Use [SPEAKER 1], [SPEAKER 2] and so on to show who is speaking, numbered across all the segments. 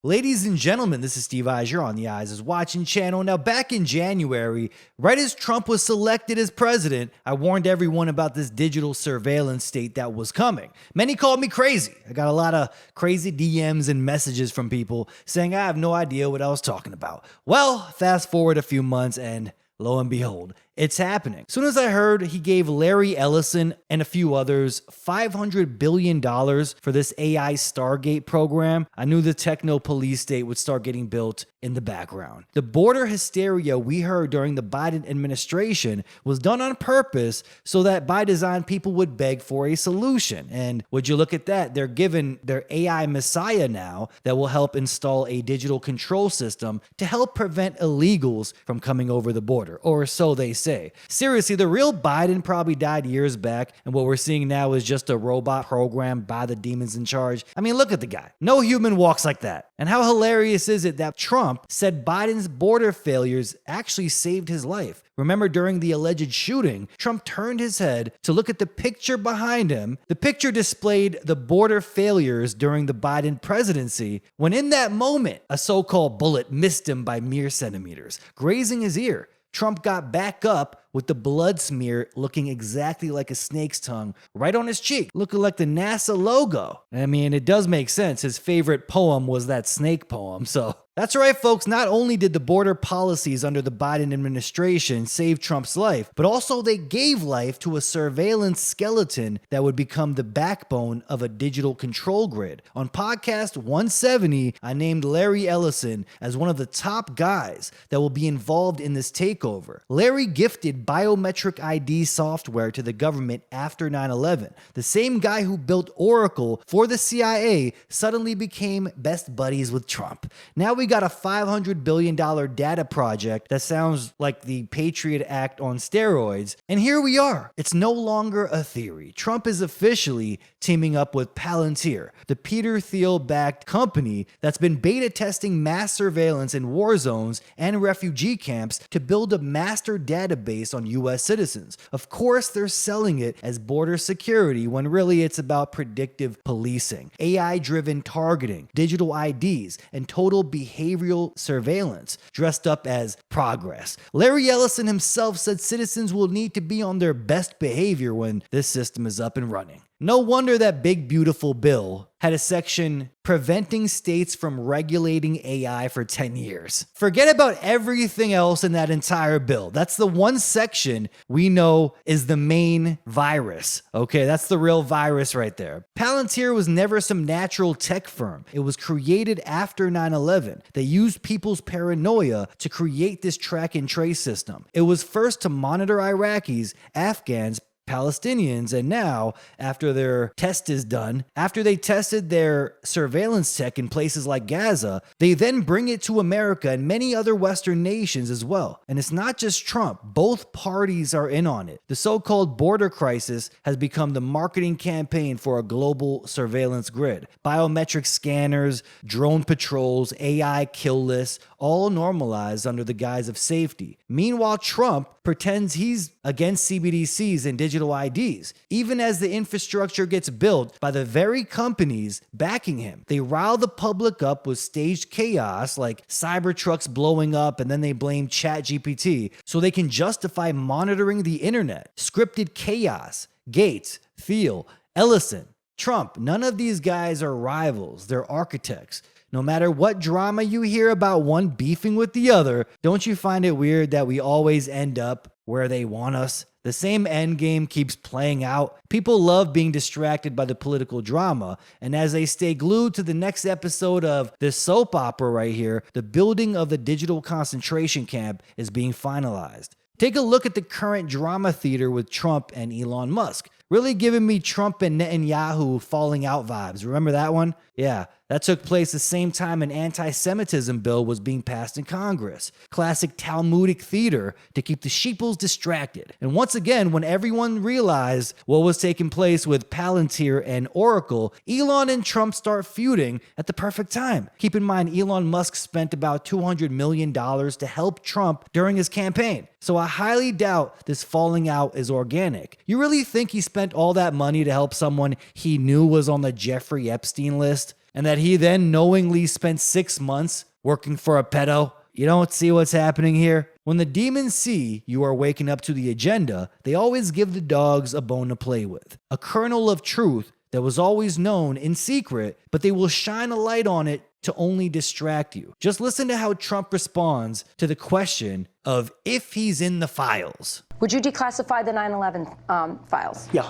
[SPEAKER 1] Ladies and gentlemen, this is Steve Eyes. You're on the Eyes is Watching channel. Now, back in January, right as Trump was selected as president, I warned everyone about this digital surveillance state that was coming. Many called me crazy. I got a lot of crazy DMs and messages from people saying I have no idea what I was talking about. Well, fast forward a few months and lo and behold, it's happening. As soon as I heard he gave Larry Ellison and a few others $500 billion for this AI Stargate program, I knew the techno police state would start getting built in the background. The border hysteria we heard during the Biden administration was done on purpose so that by design people would beg for a solution. And would you look at that? They're given their AI messiah now that will help install a digital control system to help prevent illegals from coming over the border, or so they say. Seriously, the real Biden probably died years back, and what we're seeing now is just a robot programmed by the demons in charge. I mean, look at the guy. No human walks like that. And how hilarious is it that Trump said Biden's border failures actually saved his life? Remember, during the alleged shooting, Trump turned his head to look at the picture behind him. The picture displayed the border failures during the Biden presidency, when in that moment, a so-called bullet missed him by mere centimeters, grazing his ear. Trump got back up with the blood smear looking exactly like a snake's tongue right on his cheek, looking like the NASA logo. I mean, it does make sense. His favorite poem was that snake poem, so... That's right, folks. Not only did the border policies under the Biden administration save Trump's life, but also they gave life to a surveillance skeleton that would become the backbone of a digital control grid. On podcast 170, I named Larry Ellison as one of the top guys that will be involved in this takeover. Larry gifted biometric ID software to the government after 9/11. The same guy who built Oracle for the CIA suddenly became best buddies with Trump. Now we got a $500 billion data project that sounds like the Patriot Act on steroids. And here we are. It's no longer a theory. Trump is officially teaming up with Palantir, the Peter Thiel-backed company that's been beta testing mass surveillance in war zones and refugee camps to build a master database on U.S. citizens. Of course, they're selling it as border security when really it's about predictive policing, AI-driven targeting, digital IDs, and total behavioral surveillance dressed up as progress. Larry Ellison himself said citizens will need to be on their best behavior when this system is up and running. No wonder that big beautiful bill had a section preventing states from regulating AI for 10 years. Forget about everything else in that entire bill. That's the one section we know is the main virus. Okay, that's the real virus right there. Palantir was never some natural tech firm. It was created after 9/11. They used people's paranoia to create this track and trace system. It was first to monitor Iraqis, Afghans, Palestinians, and now, after their test is done, after they tested their surveillance tech in places like Gaza, they then bring it to America and many other Western nations as well. And it's not just Trump. Both parties are in on it. The so-called border crisis has become the marketing campaign for a global surveillance grid. Biometric scanners, drone patrols, AI kill lists, all normalized under the guise of safety. Meanwhile, Trump pretends he's against CBDCs and digital IDs, even as the infrastructure gets built by the very companies backing him. They rile the public up with staged chaos like Cybertrucks blowing up, and then they blame ChatGPT so they can justify monitoring the internet. Scripted chaos. Gates, Thiel, Ellison, Trump. None of these guys are rivals. They're architects. No matter what drama you hear about one beefing with the other, don't you find it weird that we always end up where they want us? The same end game keeps playing out. People love being distracted by the political drama, and as they stay glued to the next episode of this soap opera right here, the building of the digital concentration camp is being finalized. Take a look at the current drama theater with Trump and Elon Musk. Really giving me Trump and Netanyahu falling out vibes. Remember that one? Yeah, that took place the same time an anti-Semitism bill was being passed in Congress. Classic Talmudic theater to keep the sheeples distracted. And once again, when everyone realized what was taking place with Palantir and Oracle, Elon and Trump start feuding at the perfect time. Keep in mind, Elon Musk spent about $200 million to help Trump during his campaign. So I highly doubt this falling out is organic. You really think he spent all that money to help someone he knew was on the Jeffrey Epstein list? and that he then knowingly spent 6 months working for a pedo? You don't see what's happening here? When the demons see you are waking up to the agenda, they always give the dogs a bone to play with. A kernel of truth that was always known in secret, but they will shine a light on it to only distract you. Just listen to how Trump responds to the question of if he's in the files.
[SPEAKER 2] Would you declassify the 9/11 files?
[SPEAKER 3] Yeah.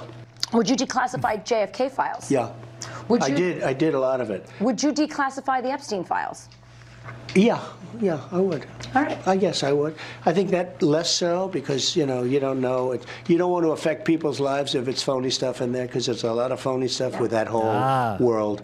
[SPEAKER 2] Would you declassify JFK files?
[SPEAKER 3] Yeah. I did a lot of it.
[SPEAKER 2] Would you declassify the Epstein files?
[SPEAKER 3] Yeah, I would.
[SPEAKER 2] All right.
[SPEAKER 3] I guess I would. I think that less so because, you don't know. You don't want to affect people's lives if it's phony stuff in there because there's a lot of phony stuff with that whole world.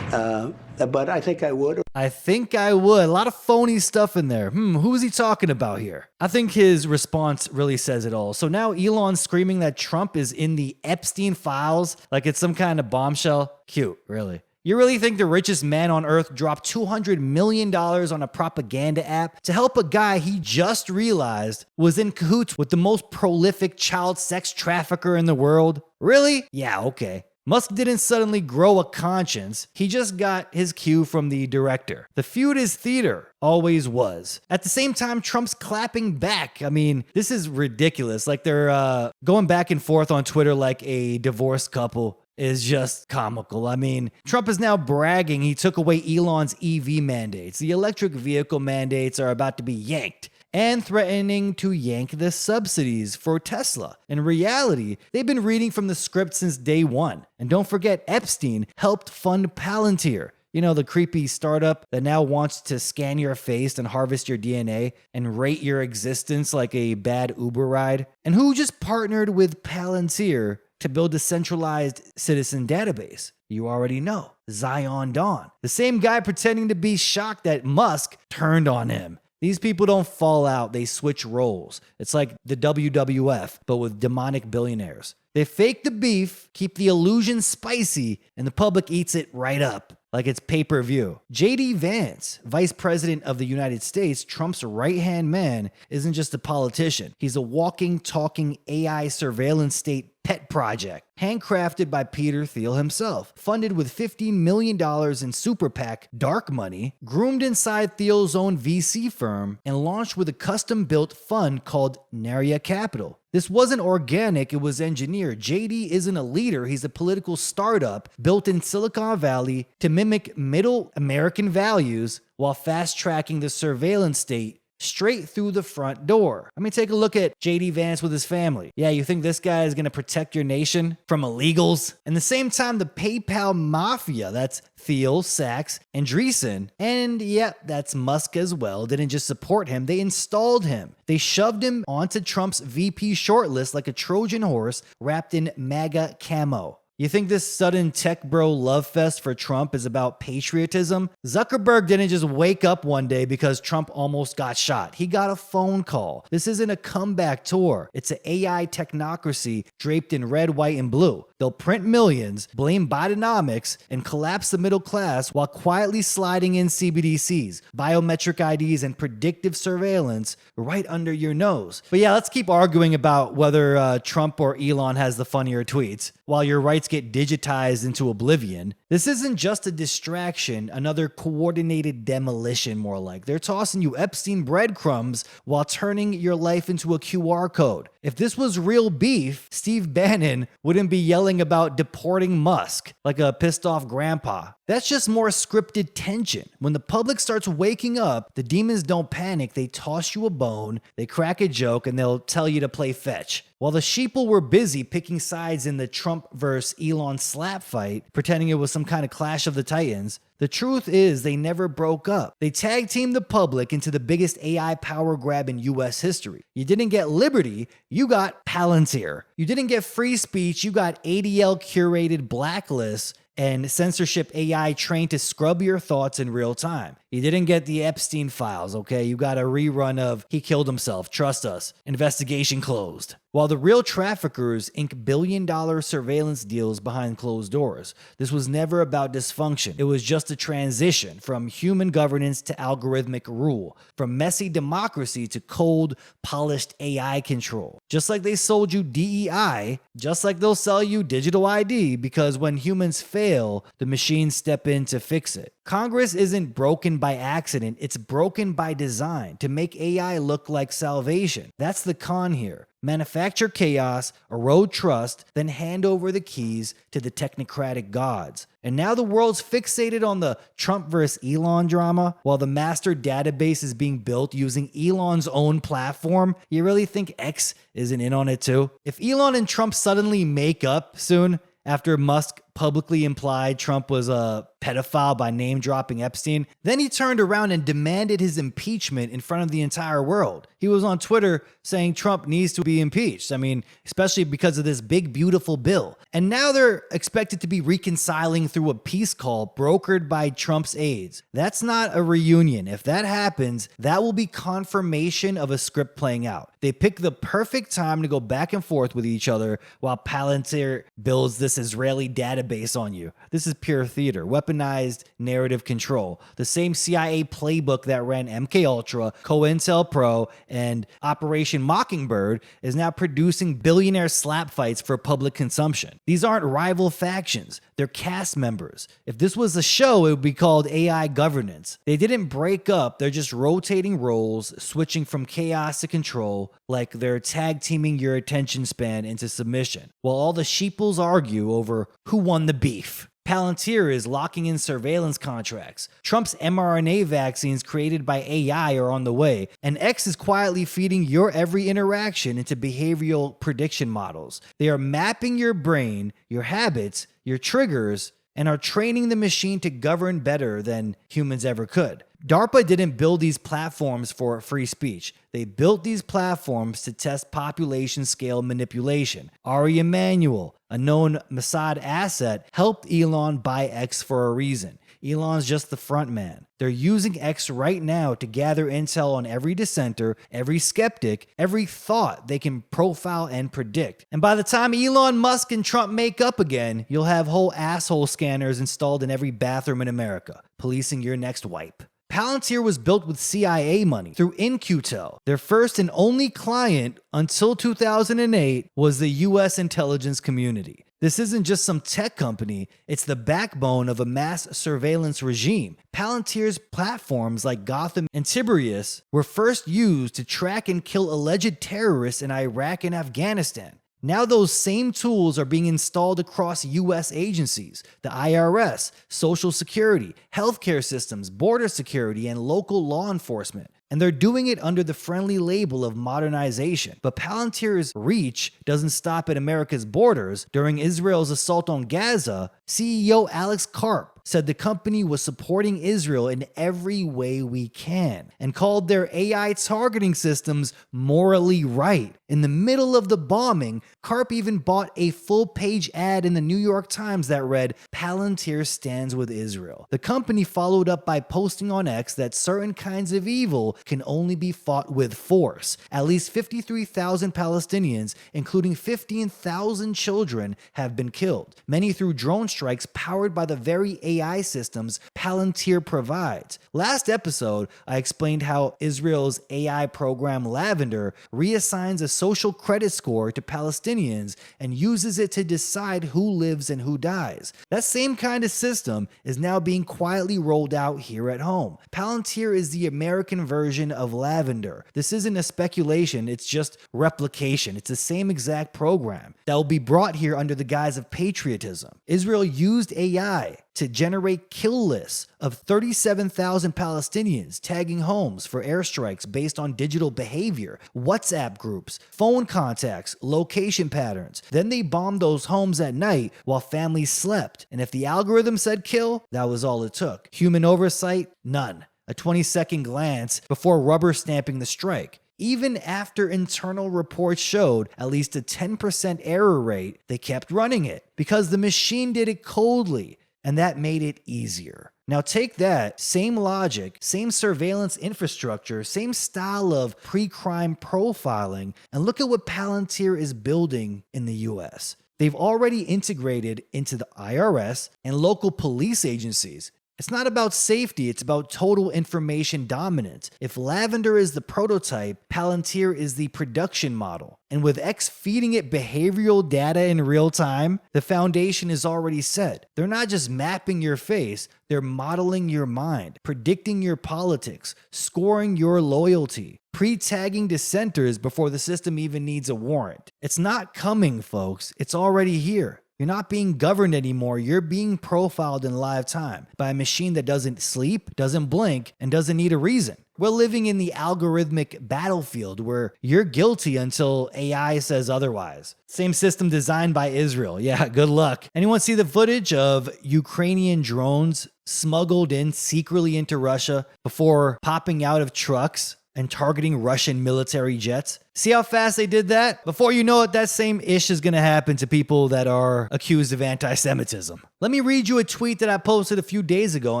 [SPEAKER 3] But I think I would.
[SPEAKER 1] I think I would. A lot of phony stuff in there. Who is he talking about here? I think his response really says it all. So now Elon's screaming that Trump is in the Epstein files like it's some kind of bombshell. Cute, really. You really think the richest man on earth dropped $200 million on a propaganda app to help a guy he just realized was in cahoots with the most prolific child sex trafficker in the world? Really? Yeah, okay. Musk didn't suddenly grow a conscience. He just got his cue from the director. The feud is theater. Always was. At the same time, Trump's clapping back. I mean, this is ridiculous. Like they're going back and forth on Twitter like a divorced couple. Is just comical. I mean, Trump is now bragging he took away Elon's EV mandates. The electric vehicle mandates are about to be yanked and threatening to yank the subsidies for Tesla. In reality, they've been reading from the script since day one. And don't forget, Epstein helped fund Palantir. You know, the creepy startup that now wants to scan your face and harvest your DNA and rate your existence like a bad Uber ride. And who just partnered with Palantir to build a centralized citizen database? You already know. Zion Dawn. The same guy pretending to be shocked that Musk turned on him. These people don't fall out, they switch roles. It's like the WWF, but with demonic billionaires. They fake the beef, keep the illusion spicy, and the public eats it right up. Like it's pay-per-view. J.D. Vance, Vice President of the United States, Trump's right-hand man, isn't just a politician. He's a walking, talking AI surveillance state pet project, handcrafted by Peter Thiel himself, funded with $15 million in super PAC dark money, groomed inside Thiel's own VC firm, and launched with a custom-built fund called Naria Capital. This wasn't organic, it was engineered. JD isn't a leader, he's a political startup built in Silicon Valley to mimic middle American values while fast-tracking the surveillance state straight through the front door. I mean, take a look at JD Vance with his family. Yeah, you think this guy is going to protect your nation from illegals? And the same time, the PayPal mafia, that's Thiel, Sachs, Andreessen, and yeah, that's Musk as well, didn't just support him, they installed him. They shoved him onto Trump's VP shortlist like a Trojan horse wrapped in MAGA camo. You think this sudden tech bro love fest for Trump is about patriotism? Zuckerberg didn't just wake up one day because Trump almost got shot. He got a phone call. This isn't a comeback tour. It's an AI technocracy draped in red, white, and blue. They'll print millions, blame Bidenomics, and collapse the middle class while quietly sliding in CBDCs, biometric IDs, and predictive surveillance right under your nose. But yeah, let's keep arguing about whether Trump or Elon has the funnier tweets while your rights get digitized into oblivion. This isn't just a distraction, another coordinated demolition more like. They're tossing you Epstein breadcrumbs while turning your life into a QR code. If this was real beef, Steve Bannon wouldn't be yelling about deporting Musk like a pissed off grandpa. That's just more scripted tension. When the public starts waking up, the demons don't panic. They toss you a bone, they crack a joke, and they'll tell you to play fetch. While the sheeple were busy picking sides in the Trump versus Elon slap fight, pretending it was some kind of clash of the titans, the truth is they never broke up. They tag teamed the public into the biggest AI power grab in US history. You didn't get liberty, you got Palantir. You didn't get free speech, you got ADL curated blacklists and censorship AI trained to scrub your thoughts in real time. You didn't get the Epstein files, okay? You got a rerun of He Killed Himself, trust us, investigation closed. while the real traffickers ink billion-dollar surveillance deals behind closed doors. This was never about dysfunction. It was just a transition from human governance to algorithmic rule, from messy democracy to cold, polished AI control. Just like they sold you DEI, just like they'll sell you digital ID, because when humans fail, the machines step in to fix it. Congress isn't broken by accident, it's broken by design to make AI look like salvation. That's the con here. Manufacture chaos, erode trust, then hand over the keys to the technocratic gods. And now the world's fixated on the Trump versus Elon drama, while the master database is being built using Elon's own platform. You really think X isn't in on it too? If Elon and Trump suddenly make up soon, after Musk publicly implied Trump was a pedophile by name-dropping Epstein, then he turned around and demanded his impeachment in front of the entire world. He was on Twitter saying Trump needs to be impeached. I mean, especially because of this big, beautiful bill. And now they're expected to be reconciling through a peace call brokered by Trump's aides. That's not a reunion. If that happens, that will be confirmation of a script playing out. They pick the perfect time to go back and forth with each other while Palantir builds this Israeli database on you. This is pure theater, weaponized narrative control. The same CIA playbook that ran MKUltra, COINTELPRO, and Operation Mockingbird is now producing billionaire slap fights for public consumption. These aren't rival factions, they're cast members. If this was a show, it would be called AI governance. They didn't break up, they're just rotating roles, switching from chaos to control, like they're tag teaming your attention span into submission, while all the sheeples argue over who won the beef. Palantir is locking in surveillance contracts. Trump's mRNA vaccines created by AI are on the way, and X is quietly feeding your every interaction into behavioral prediction models. They are mapping your brain, your habits, your triggers, and are training the machine to govern better than humans ever could. DARPA didn't build these platforms for free speech. They built these platforms to test population scale manipulation. Ari Emanuel, a known Mossad asset, helped Elon buy X for a reason. Elon's just the front man. They're using X right now to gather intel on every dissenter, every skeptic, every thought they can profile and predict. And by the time Elon Musk and Trump make up again, you'll have whole asshole scanners installed in every bathroom in America, policing your next wipe. Palantir was built with CIA money through In-Q-Tel. Their first and only client until 2008 was the US intelligence community. This isn't just some tech company, it's the backbone of a mass surveillance regime. Palantir's platforms like Gotham and Tiberius were first used to track and kill alleged terrorists in Iraq and Afghanistan. Now those same tools are being installed across US agencies, the IRS, Social Security, healthcare systems, border security, and local law enforcement. And they're doing it under the friendly label of modernization. But Palantir's reach doesn't stop at America's borders. During Israel's assault on Gaza, CEO Alex Karp said the company was supporting Israel in every way we can and called their AI targeting systems morally right. In the middle of the bombing, Karp even bought a full-page ad in the New York Times that read, "Palantir stands with Israel." The company followed up by posting on X that certain kinds of evil can only be fought with force. At least 53,000 Palestinians, including 15,000 children, have been killed, many through drone strikes powered by the very AI systems Palantir provides. Last episode, I explained how Israel's AI program Lavender reassigns a social credit score to Palestinians and uses it to decide who lives and who dies. That same kind of system is now being quietly rolled out here at home. Palantir is the American version of Lavender. This isn't a speculation, it's just replication. It's the same exact program that will be brought here under the guise of patriotism. Israel used AI to generate kill lists of 37,000 Palestinians, tagging homes for airstrikes based on digital behavior, WhatsApp groups, phone contacts, location patterns. Then they bombed those homes at night while families slept. And if the algorithm said kill, that was all it took. Human oversight? None. A 20-second glance before rubber stamping the strike. Even after internal reports showed at least a 10% error rate, they kept running it because the machine did it coldly. And that made it easier. Now take that same logic, same surveillance infrastructure, same style of pre-crime profiling, and look at what Palantir is building in the US. They've already integrated into the IRS and local police agencies. It's not about safety, it's about total information dominance. If Lavender is the prototype, Palantir is the production model. And with X feeding it behavioral data in real time, the foundation is already set. They're not just mapping your face, they're modeling your mind, predicting your politics, scoring your loyalty, pre-tagging dissenters before the system even needs a warrant. It's not coming, folks. It's already here. You're not being governed anymore. You're being profiled in live time by a machine that doesn't sleep, doesn't blink, and doesn't need a reason. We're living in the algorithmic battlefield where you're guilty until AI says otherwise. Same system designed by Israel. Yeah, good luck. Anyone see the footage of Ukrainian drones smuggled in secretly into Russia before popping out of trucks and targeting Russian military jets? See how fast they did that? Before you know it, that same ish is going to happen to people that are accused of anti-Semitism. Let me read you a tweet that I posted a few days ago,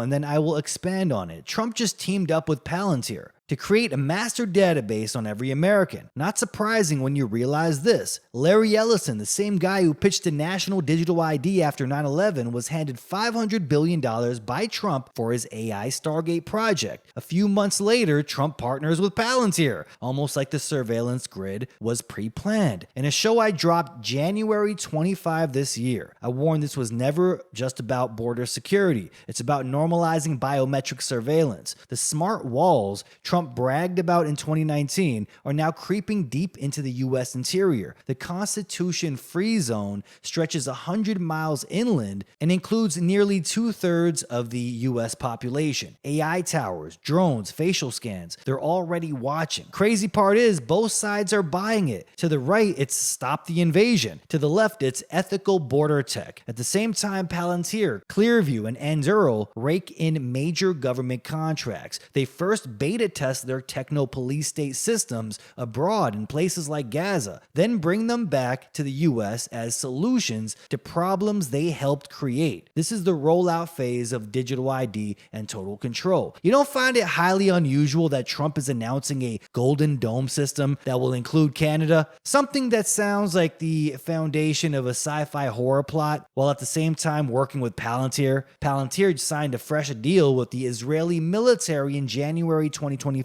[SPEAKER 1] and then I will expand on it. Trump just teamed up with Palantir to create a master database on every American. Not surprising when you realize this. Larry Ellison, the same guy who pitched the national digital ID after 9/11, was handed $500 billion by Trump for his AI Stargate project. A few months later, Trump partners with Palantir, almost like the surveillance grid was pre-planned. In a show I dropped January 25 this year, I warned this was never just about border security. It's about normalizing biometric surveillance. The smart walls Trump bragged about in 2019 are now creeping deep into the U.S. interior. The Constitution-free zone stretches 100 miles inland and includes nearly 2/3 of the U.S. population. AI towers, drones, facial scans, they're already watching. Crazy part is both sides are buying it. To the right, it's stop the invasion. To the left, it's ethical border tech. At the same time, Palantir, Clearview, and Anduril rake in major government contracts. They first beta test their techno-police state systems abroad in places like Gaza, then bring them back to the US as solutions to problems they helped create. This is the rollout phase of digital ID and total control. You don't find it highly unusual that Trump is announcing a Golden Dome system that will include Canada? Something that sounds like the foundation of a sci-fi horror plot, while at the same time working with Palantir. Palantir signed a fresh deal with the Israeli military in January 2024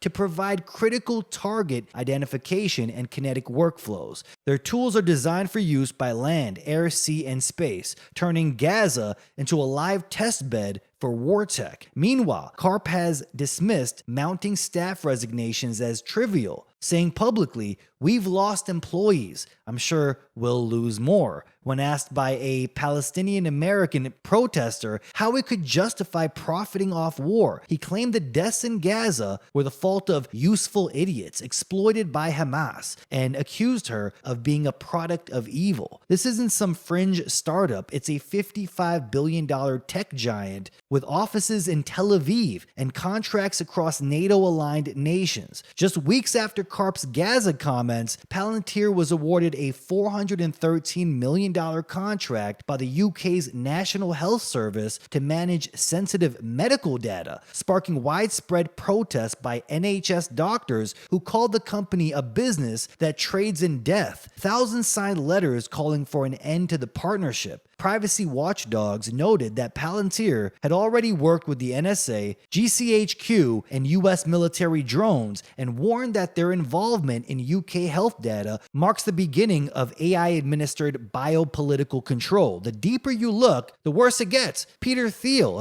[SPEAKER 1] to provide critical target identification and kinetic workflows. Their tools are designed for use by land, air, sea, and space, turning Gaza into a live test bed for war tech. Meanwhile, CARP has dismissed mounting staff resignations as trivial, saying publicly, "We've lost employees. I'm sure we'll lose more." When asked by a Palestinian-American protester how he could justify profiting off war, he claimed the deaths in Gaza were the fault of useful idiots exploited by Hamas and accused her of being a product of evil. This isn't some fringe startup. It's a $55 billion tech giant with offices in Tel Aviv and contracts across NATO-aligned nations. Just weeks after CARP's Gaza comments, Palantir was awarded a $413 million contract by the UK's National Health Service to manage sensitive medical data, sparking widespread protests by NHS doctors who called the company a business that trades in death. Thousands signed letters calling for an end to the partnership. Privacy watchdogs noted that Palantir had already worked with the NSA, GCHQ, and US military drones and warned that their involvement in UK health data marks the beginning of AI-administered biopolitical control. The deeper you look, the worse it gets. Peter Thiel,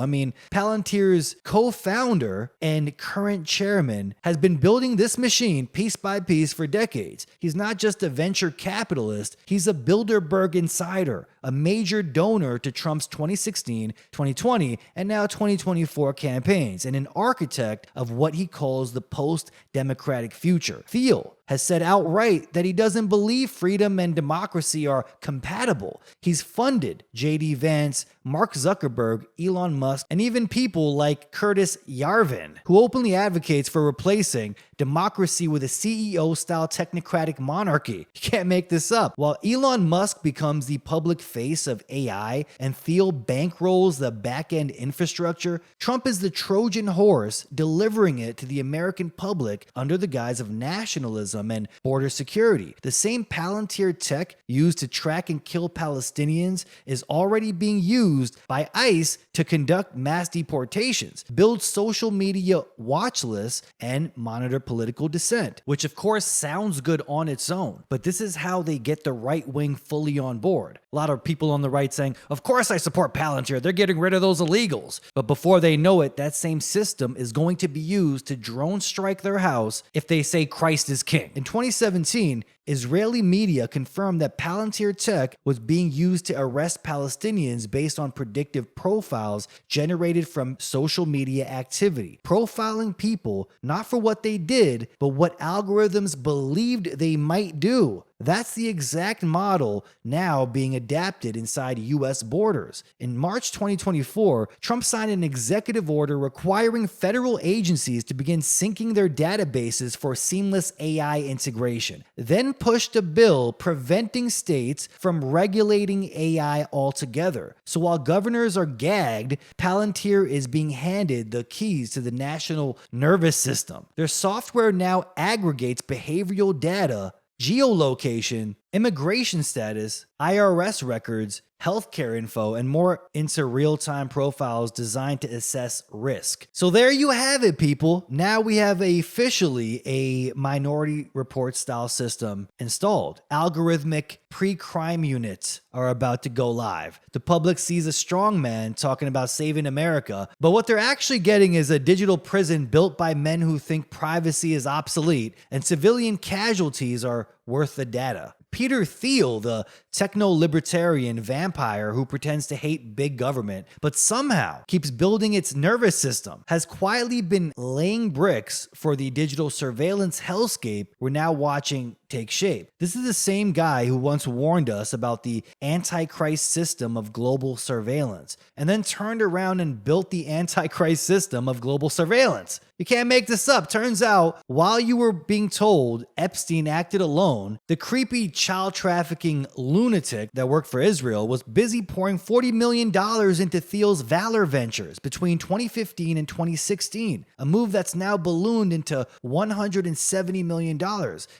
[SPEAKER 1] Palantir's co-founder and current chairman, has been building this machine piece by piece for decades. He's not just a venture capitalist, he's a Bilderberg insider, a major donor to Trump's 2016, 2020, and now 2024 campaigns, and an architect of what he calls the post-democratic future. Thiel has said outright that he doesn't believe freedom and democracy are compatible. He's funded J.D. Vance, Mark Zuckerberg, Elon Musk, and even people like Curtis Yarvin, who openly advocates for replacing democracy with a CEO-style technocratic monarchy. You can't make this up. While Elon Musk becomes the public face of AI and Thiel bankrolls the back-end infrastructure, Trump is the Trojan horse delivering it to the American public under the guise of nationalism and border security. The same Palantir tech used to track and kill Palestinians is already being used by ICE to conduct mass deportations, build social media watch lists, and monitor political dissent, which of course sounds good on its own, but this is how they get the right wing fully on board. A lot of people on the right saying, of course I support Palantir, they're getting rid of those illegals. But before they know it, that same system is going to be used to drone strike their house if they say Christ is king. In 2017, Israeli media confirmed that Palantir tech was being used to arrest Palestinians based on predictive profiles generated from social media activity, profiling people not for what they did, but what algorithms believed they might do. That's the exact model now being adapted inside US borders. In March 2024, Trump signed an executive order requiring federal agencies to begin syncing their databases for seamless AI integration, then pushed a bill preventing states from regulating AI altogether. So while governors are gagged, Palantir is being handed the keys to the national nervous system. Their software now aggregates behavioral data, geolocation, immigration status, IRS records, healthcare info, and more into real-time profiles designed to assess risk. So there you have it, people. Now we have officially a Minority Report style system installed. Algorithmic pre-crime units are about to go live. The public sees a strong man talking about saving America, but what they're actually getting is a digital prison built by men who think privacy is obsolete and civilian casualties are worth the data. Peter Thiel, the techno-libertarian vampire who pretends to hate big government, but somehow keeps building its nervous system, has quietly been laying bricks for the digital surveillance hellscape we're now watching take shape. This is the same guy who once warned us about the Antichrist system of global surveillance, and then turned around and built the Antichrist system of global surveillance. You can't make this up. Turns out, while you were being told Epstein acted alone, the creepy child trafficking lunatic that worked for Israel was busy pouring $40 million into Thiel's Valor Ventures between 2015 and 2016, a move that's now ballooned into $170 million,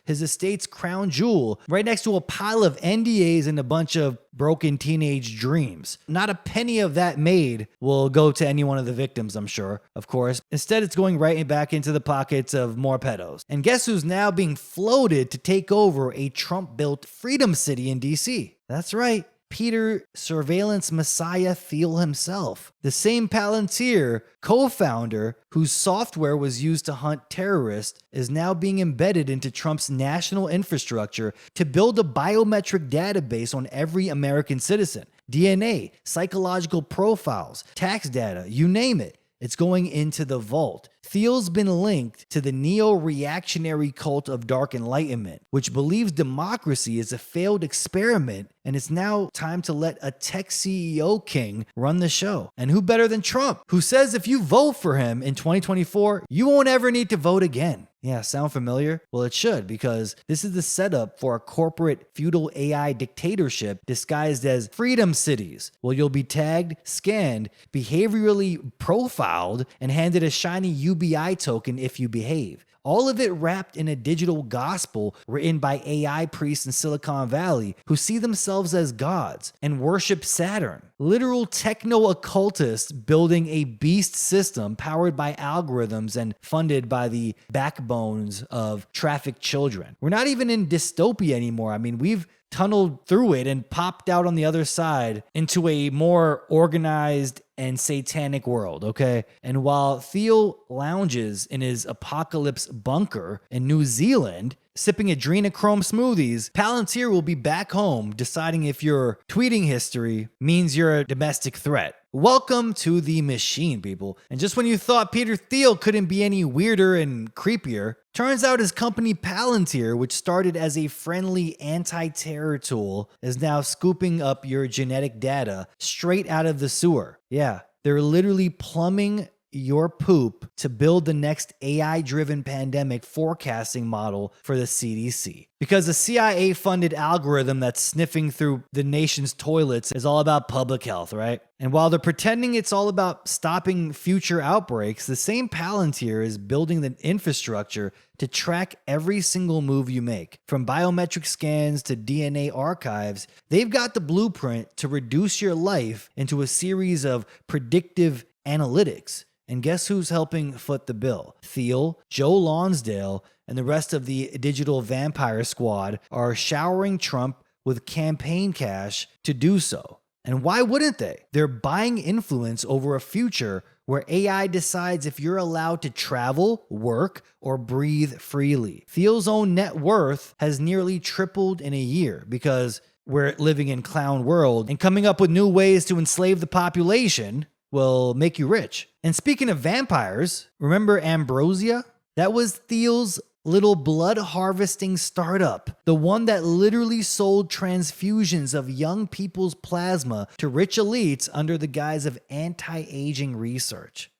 [SPEAKER 1] his estate's crown jewel, right next to a pile of NDAs and a bunch of broken teenage dreams. Not a penny of that made will go to any one of the victims, I'm sure, of course. Instead, it's going right back into the pockets of more pedos. And guess who's now being floated to take over a Trump-built Freedom City in DC? That's right. Peter Surveillance Messiah Thiel himself, the same Palantir co-founder whose software was used to hunt terrorists, is now being embedded into Trump's national infrastructure to build a biometric database on every American citizen. DNA, psychological profiles, tax data, you name it. It's going into the vault. Thiel's been linked to the neo-reactionary cult of dark enlightenment, which believes democracy is a failed experiment, and it's now time to let a tech CEO king run the show. And who better than Trump, who says if you vote for him in 2024, you won't ever need to vote again. Yeah, sound familiar? Well, it should, because this is the setup for a corporate feudal AI dictatorship disguised as freedom cities. Well, you'll be tagged, scanned, behaviorally profiled, and handed a shiny UBI token if you behave. All of it wrapped in a digital gospel written by AI priests in Silicon Valley who see themselves as gods and worship Saturn. Literal techno-occultists building a beast system powered by algorithms and funded by the backbones of trafficked children. We're not even in dystopia anymore. I mean, we've tunneled through it and popped out on the other side into a more organized and satanic world, okay? And while Thiel lounges in his apocalypse bunker in New Zealand, sipping adrenochrome smoothies, Palantir will be back home deciding if your tweeting history means you're a domestic threat. Welcome to the machine, people. And just when you thought Peter Thiel couldn't be any weirder and creepier, turns out his company Palantir, which started as a friendly anti-terror tool, is now scooping up your genetic data straight out of the sewer. Yeah, they're literally plumbing your poop to build the next AI-driven pandemic forecasting model for the CDC. Because a CIA-funded algorithm that's sniffing through the nation's toilets is all about public health, right? And while they're pretending it's all about stopping future outbreaks, the same Palantir is building the infrastructure to track every single move you make. From biometric scans to DNA archives, they've got the blueprint to reduce your life into a series of predictive analytics. And guess who's helping foot the bill? Thiel, Joe Lonsdale, and the rest of the digital vampire squad are showering Trump with campaign cash to do so. And why wouldn't they? They're buying influence over a future where AI decides if you're allowed to travel, work, or breathe freely. Thiel's own net worth has nearly tripled in a year because we're living in clown world, and coming up with new ways to enslave the population will make you rich. And speaking of vampires, remember Ambrosia? That was Thiel's little blood harvesting startup, the one that literally sold transfusions of young people's plasma to rich elites under the guise of anti-aging research.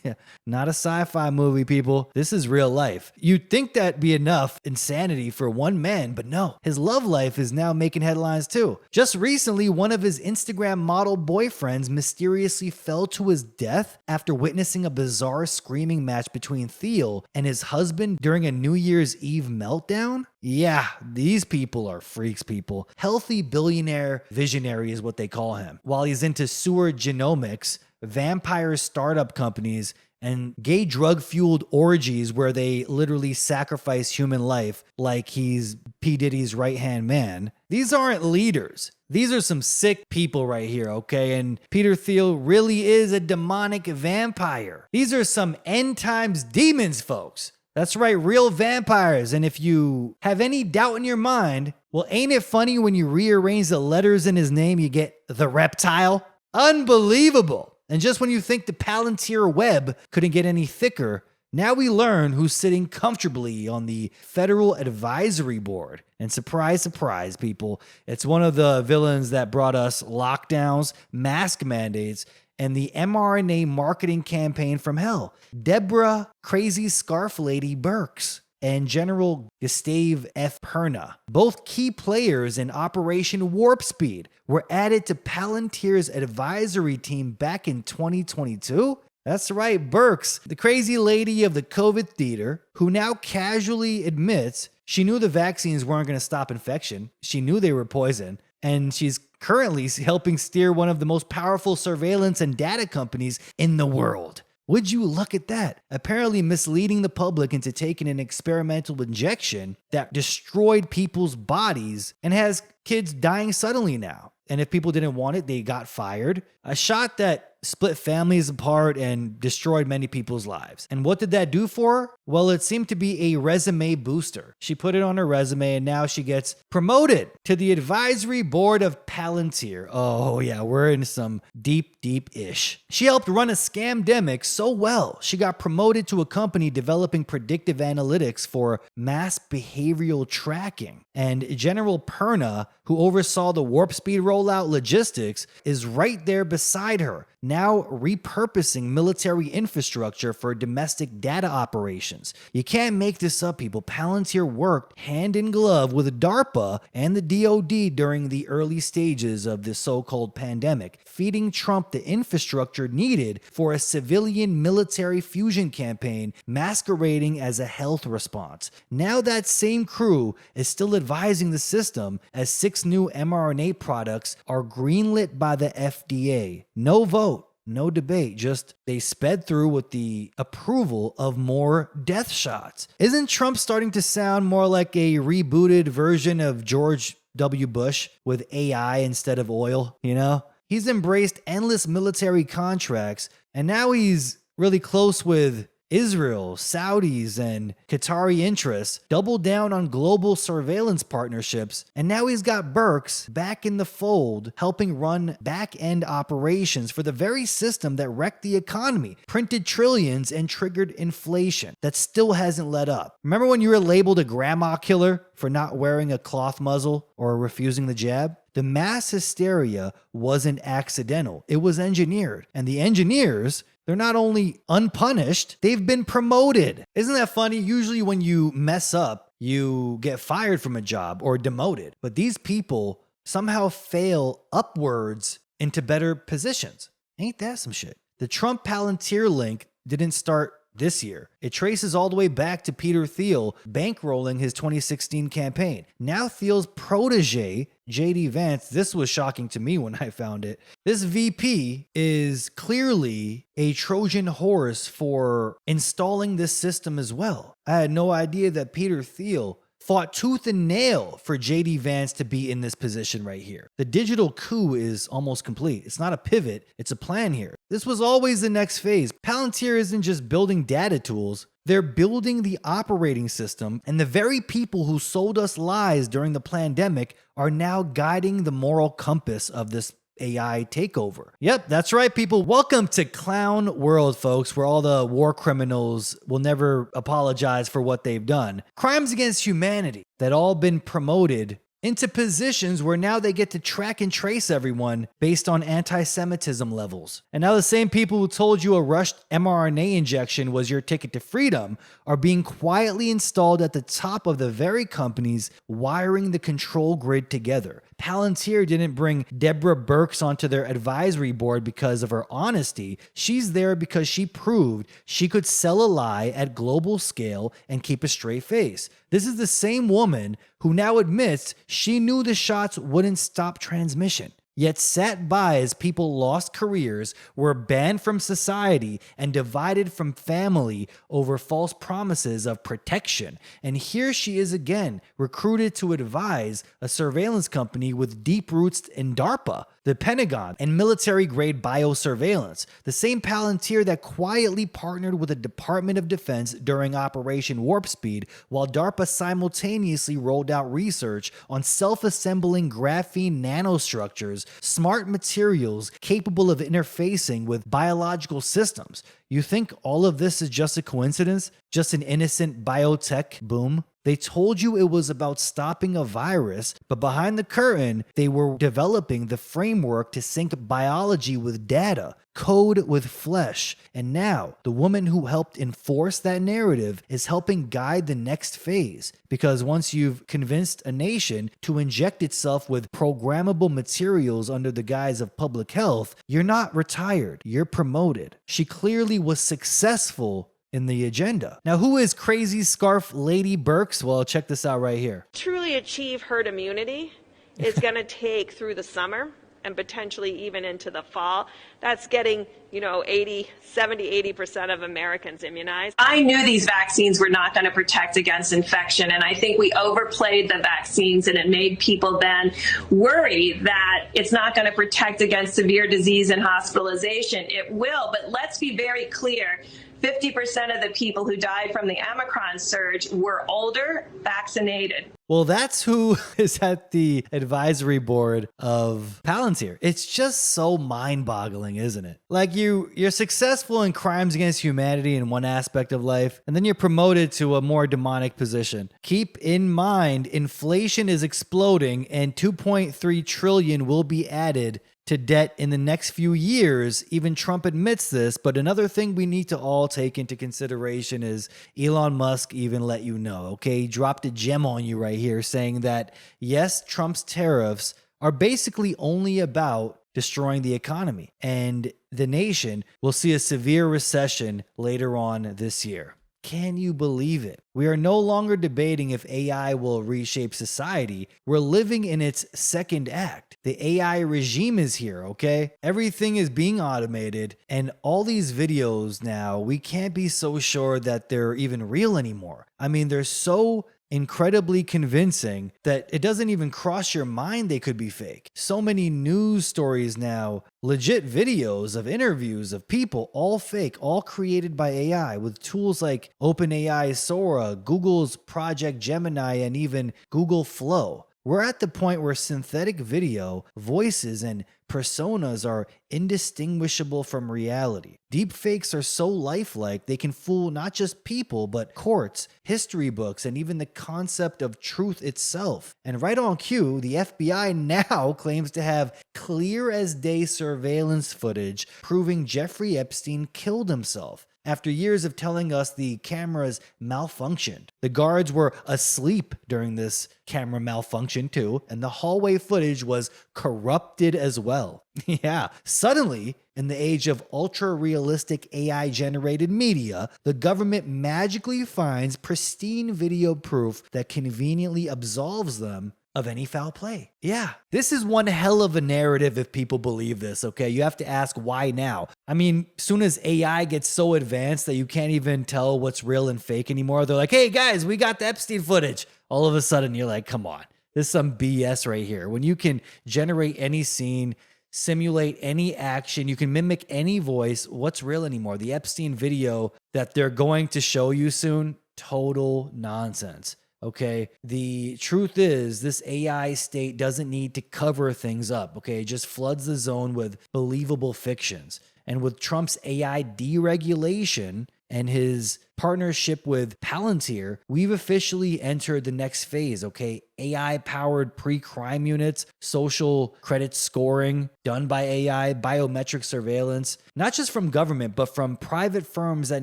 [SPEAKER 1] Yeah, not a sci-fi movie, people. This is real life. You'd think that'd be enough insanity for one man, but no. His love life is now making headlines too. Just recently, one of his Instagram model boyfriends mysteriously fell to his death after witnessing a bizarre screaming match between Thiel and his husband during a New Year's Eve meltdown. Yeah, these people are freaks, people. Healthy billionaire visionary is what they call him. While he's into sewer genomics, vampire startup companies, and gay drug-fueled orgies where they literally sacrifice human life like he's P. Diddy's right-hand man. These aren't leaders. These are some sick people right here, okay? And Peter Thiel really is a demonic vampire. These are some end times demons, folks. That's right, real vampires. And if you have any doubt in your mind, well, ain't it funny when you rearrange the letters in his name, you get the reptile? Unbelievable. And just when you think the Palantir web couldn't get any thicker, now we learn who's sitting comfortably on the Federal Advisory Board. And surprise, surprise, people, it's one of the villains that brought us lockdowns, mask mandates, and the mRNA marketing campaign from hell. Deborah Crazy Scarf Lady Birx and General Gustave F. Perna, both key players in Operation Warp Speed, were added to Palantir's advisory team back in 2022. That's right, Birx, the crazy lady of the COVID theater, who now casually admits she knew the vaccines weren't going to stop infection. She knew they were poison. And she's currently helping steer one of the most powerful surveillance and data companies in the world. Would you look at that? Apparently misleading the public into taking an experimental injection that destroyed people's bodies and has kids dying suddenly now. And if people didn't want it, they got fired. A shot that split families apart and destroyed many people's lives. And what did that do for her? Well, it seemed to be a resume booster. She put it on her resume and now she gets promoted to the advisory board of Palantir. Oh yeah, we're in some deep-ish. She helped run a scamdemic so well, she got promoted to a company developing predictive analytics for mass behavioral tracking. And General Perna, who oversaw the warp speed rollout logistics, is right there beside her, now repurposing military infrastructure for domestic data operations. You can't make this up, people. Palantir worked hand in glove with DARPA and the DoD during the early stages of the so-called pandemic, feeding Trump the infrastructure needed for a civilian military fusion campaign masquerading as a health response. Now that same crew is still advising the system as 6 new mRNA products are greenlit by the FDA. No vote, no debate, just they sped through with the approval of more death shots. Isn't Trump starting to sound more like a rebooted version of George W. Bush with AI instead of oil, you know? He's embraced endless military contracts, and now he's really close with Israel, Saudis, and Qatari interests doubled down on global surveillance partnerships, and now he's got Birx back in the fold, helping run back-end operations for the very system that wrecked the economy, printed trillions, and triggered inflation that still hasn't let up. Remember when you were labeled a grandma killer for not wearing a cloth muzzle or refusing the jab? The mass hysteria wasn't accidental. It was engineered. And the engineers, they're not only unpunished, they've been promoted. Isn't that funny? Usually when you mess up, you get fired from a job or demoted. But these people somehow fail upwards into better positions. Ain't that some shit? The Trump Palantir link didn't start this year. It traces all the way back to Peter Thiel bankrolling his 2016 campaign. Now Thiel's protege, JD Vance, this was shocking to me when I found it. This VP is clearly a Trojan horse for installing this system as well. I had no idea that Peter Thiel fought tooth and nail for JD Vance to be in this position right here. The digital coup is almost complete. It's not a pivot, it's a plan here. This was always the next phase. Palantir isn't just building data tools, they're building the operating system, and the very people who sold us lies during the pandemic are now guiding the moral compass of this AI takeover. Yep, that's right, people. Welcome to Clown World, folks, where all the war criminals will never apologize for what they've done. Crimes against humanity that all been promoted into positions where now they get to track and trace everyone based on anti-Semitism levels. And now the same people who told you a rushed mRNA injection was your ticket to freedom are being quietly installed at the top of the very companies wiring the control grid together. Palantir didn't bring Deborah Birx onto their advisory board because of her honesty. She's there because she proved she could sell a lie at global scale and keep a straight face. This is the same woman who now admits she knew the shots wouldn't stop transmission, yet sat by as people lost careers, were banned from society, and divided from family over false promises of protection. And here she is again, recruited to advise a surveillance company with deep roots in DARPA, the Pentagon, and military-grade biosurveillance. The same Palantir that quietly partnered with the Department of Defense during Operation Warp Speed, while DARPA simultaneously rolled out research on self-assembling graphene nanostructures, smart materials capable of interfacing with biological systems. You think all of this is just a coincidence? Just an innocent biotech boom? They told you it was about stopping a virus, but behind the curtain, they were developing the framework to sync biology with data, code with flesh. And now, the woman who helped enforce that narrative is helping guide the next phase. Because once you've convinced a nation to inject itself with programmable materials under the guise of public health, you're not retired, you're promoted. She clearly was successful in the agenda. Now, who is crazy scarf Lady Birx? Well, check this out right here.
[SPEAKER 4] Truly achieve herd immunity is going to take through the summer and potentially even into the fall. That's getting, 80% of Americans immunized.
[SPEAKER 5] I knew these vaccines were not going to protect against infection, and I think we overplayed the vaccines, and it made people then worry that it's not going to protect against severe disease and hospitalization. It will, but let's be very clear. 50% of the people who died from the Omicron surge were older, vaccinated.
[SPEAKER 1] Well, that's who is at the advisory board of Palantir. It's just so mind-boggling, isn't it? Like you're successful in crimes against humanity in one aspect of life, and then you're promoted to a more demonic position. Keep in mind, inflation is exploding, and 2.3 trillion will be added to debt in the next few years. Even Trump admits this, but another thing we need to all take into consideration is Elon Musk even let you know, okay? He dropped a gem on you right here saying that, yes, Trump's tariffs are basically only about destroying the economy, and the nation will see a severe recession later on this year. Can you believe it? We are no longer debating if AI will reshape society. We're living in its second act. The AI regime is here, okay? Everything is being automated, and all these videos now, we can't be so sure that they're even real anymore. I mean, they're so incredibly convincing that it doesn't even cross your mind they could be fake. So many news stories now, legit videos of interviews of people, all fake, all created by AI with tools like OpenAI's Sora, Google's Project Gemini, and even Google Flow. We're at the point where synthetic video, voices, and personas are indistinguishable from reality. Deepfakes are so lifelike they can fool not just people, but courts, history books, and even the concept of truth itself. And right on cue, the FBI now claims to have clear as day surveillance footage proving Jeffrey Epstein killed himself. After years of telling us the cameras malfunctioned. The guards were asleep during this camera malfunction too, and the hallway footage was corrupted as well. Yeah, suddenly, in the age of ultra-realistic AI-generated media, the government magically finds pristine video proof that conveniently absolves them of any foul play. Yeah, this is one hell of a narrative if people believe this, okay? You have to ask why now. I mean, soon as AI gets so advanced that you can't even tell what's real and fake anymore, they're like, hey guys, we got the Epstein footage. All of a sudden you're like, come on, this is some BS right here. When you can generate any scene, simulate any action, you can mimic any voice, what's real anymore? The Epstein video that they're going to show you soon, total nonsense. Okay, the truth is this AI state doesn't need to cover things up. Okay, it just floods the zone with believable fictions. And with Trump's AI deregulation and his partnership with Palantir, we've officially entered the next phase, okay? AI-powered pre-crime units, social credit scoring done by AI, biometric surveillance, not just from government, but from private firms that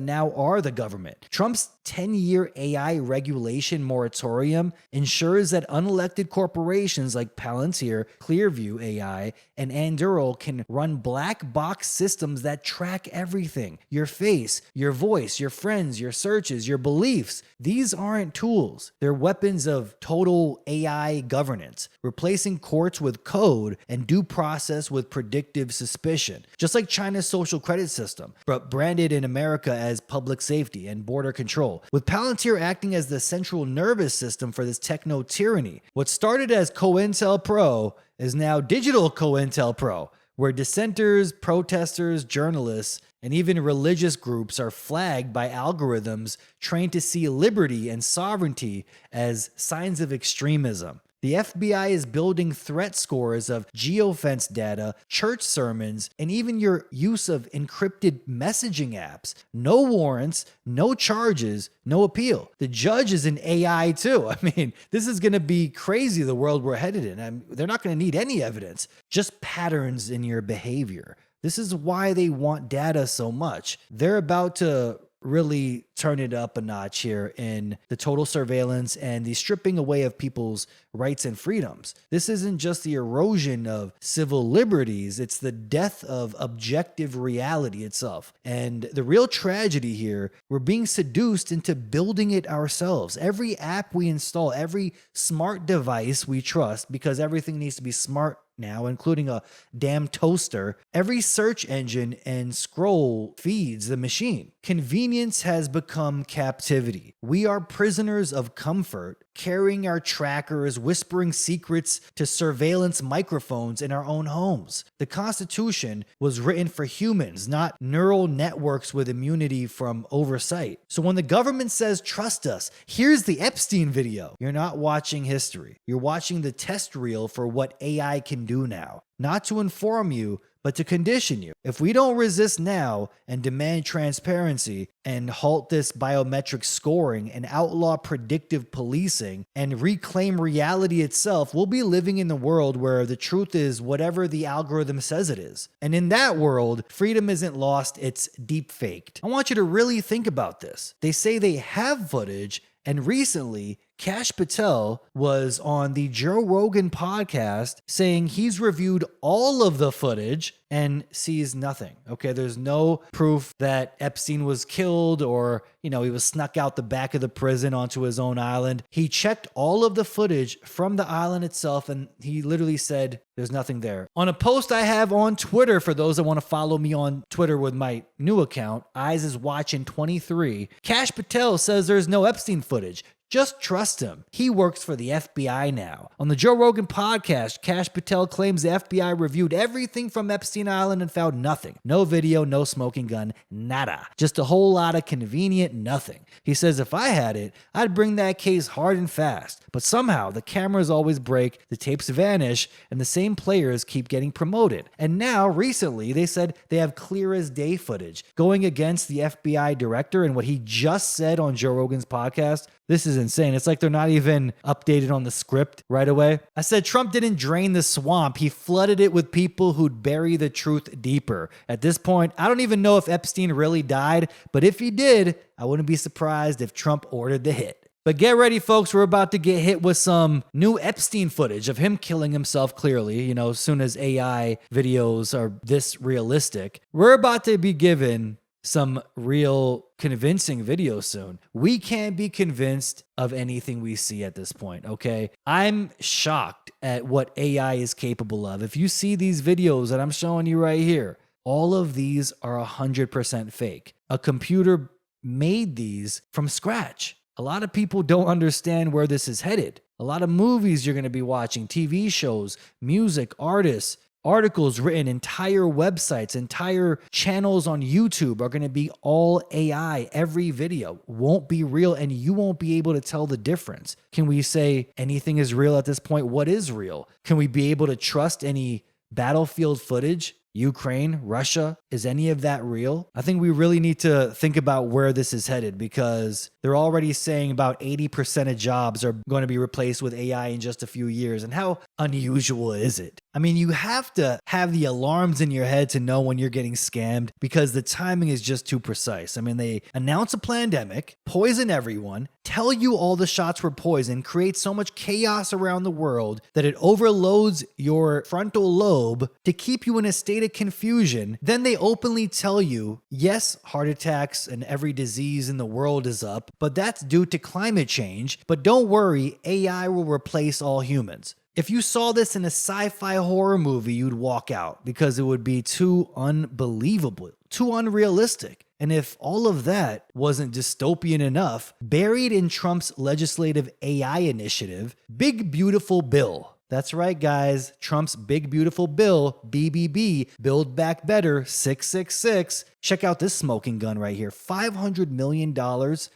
[SPEAKER 1] now are the government. Trump's 10-year AI regulation moratorium ensures that unelected corporations like Palantir, Clearview AI, and Anduril can run black box systems that track everything. Your face, your voice, your friends, your searches, your beliefs. These aren't tools. They're weapons of total AI governance, replacing courts with code and due process with predictive suspicion. Just like China's social credit system, but branded in America as public safety and border control. With Palantir acting as the central nervous system for this techno tyranny. What started as COINTELPRO is now digital COINTELPRO, where dissenters, protesters, journalists, and even religious groups are flagged by algorithms trained to see liberty and sovereignty as signs of extremism. The FBI is building threat scores of geofence data, church sermons, and even your use of encrypted messaging apps. No warrants, no charges, no appeal. The judge is an AI too. I mean, this is going to be crazy, the world we're headed in. They're not going to need any evidence, just patterns in your behavior. This is why they want data so much. They're about to really turn it up a notch here in the total surveillance and the stripping away of people's rights and freedoms. This isn't just the erosion of civil liberties, it's the death of objective reality itself. And the real tragedy here, we're being seduced into building it ourselves. Every app we install, every smart device we trust, because everything needs to be smart now, including a damn toaster, every search engine and scroll feeds the machine. Convenience has become captivity. We are prisoners of comfort, carrying our trackers, whispering secrets to surveillance microphones in our own homes. The Constitution was written for humans, not neural networks with immunity from oversight. So when the government says, trust us, here's the Epstein video, you're not watching history. You're watching the test reel for what AI can do now. Not to inform you, but to condition you. If we don't resist now and demand transparency and halt this biometric scoring and outlaw predictive policing and reclaim reality itself, we'll be living in the world where the truth is whatever the algorithm says it is. And in that world, freedom isn't lost, it's deep faked. I want you to really think about this. They say they have footage, and recently, Kash Patel was on the Joe Rogan podcast saying he's reviewed all of the footage and sees nothing. Okay, there's no proof that Epstein was killed or, he was snuck out the back of the prison onto his own island. He checked all of the footage from the island itself and he literally said there's nothing there. On a post I have on Twitter, for those that want to follow me on Twitter with my new account, EyesIsWatchin 23, Kash Patel says there's no Epstein footage. Just trust him. He works for the FBI now. On the Joe Rogan podcast, Kash Patel claims the FBI reviewed everything from Epstein Island and found nothing. No video, no smoking gun, nada. Just a whole lot of convenient nothing. He says if I had it, I'd bring that case hard and fast. But somehow the cameras always break, the tapes vanish, and the same players keep getting promoted. And now, recently, they said they have clear as day footage going against the FBI director and what he just said on Joe Rogan's podcast. This is insane. It's like they're not even updated on the script right away. I said Trump didn't drain the swamp. He flooded it with people who'd bury the truth deeper. At this point, I don't even know if Epstein really died, but if he did, I wouldn't be surprised if Trump ordered the hit. But get ready, folks. We're about to get hit with some new Epstein footage of him killing himself, clearly, as soon as AI videos are this realistic. We're about to be given some real convincing video soon. We can't be convinced of anything we see at this point, okay? I'm shocked at what AI is capable of. If you see these videos that I'm showing you right here, all of these are 100% fake. A computer made these from scratch. A lot of people don't understand where this is headed. A lot of movies you're going to be watching, TV shows, music, artists, articles written, entire websites, entire channels on YouTube are going to be all AI. Every video won't be real and you won't be able to tell the difference. Can we say anything is real at this point? What is real? Can we be able to trust any battlefield footage? Ukraine, Russia, is any of that real? I think we really need to think about where this is headed because they're already saying about 80% of jobs are going to be replaced with AI in just a few years. And how unusual is it? I mean, you have to have the alarms in your head to know when you're getting scammed because the timing is just too precise. I mean, they announce a pandemic, poison everyone, tell you all the shots were poison, create so much chaos around the world that it overloads your frontal lobe to keep you in a state of confusion. Then they openly tell you, yes, heart attacks and every disease in the world is up, but that's due to climate change. But don't worry, AI will replace all humans. If you saw this in a sci-fi horror movie, you'd walk out because it would be too unbelievable, too unrealistic. And if all of that wasn't dystopian enough, buried in Trump's legislative AI initiative, Big Beautiful Bill. That's right, guys. Trump's Big Beautiful Bill, BBB, Build Back Better, 666. Check out this smoking gun right here. $500 million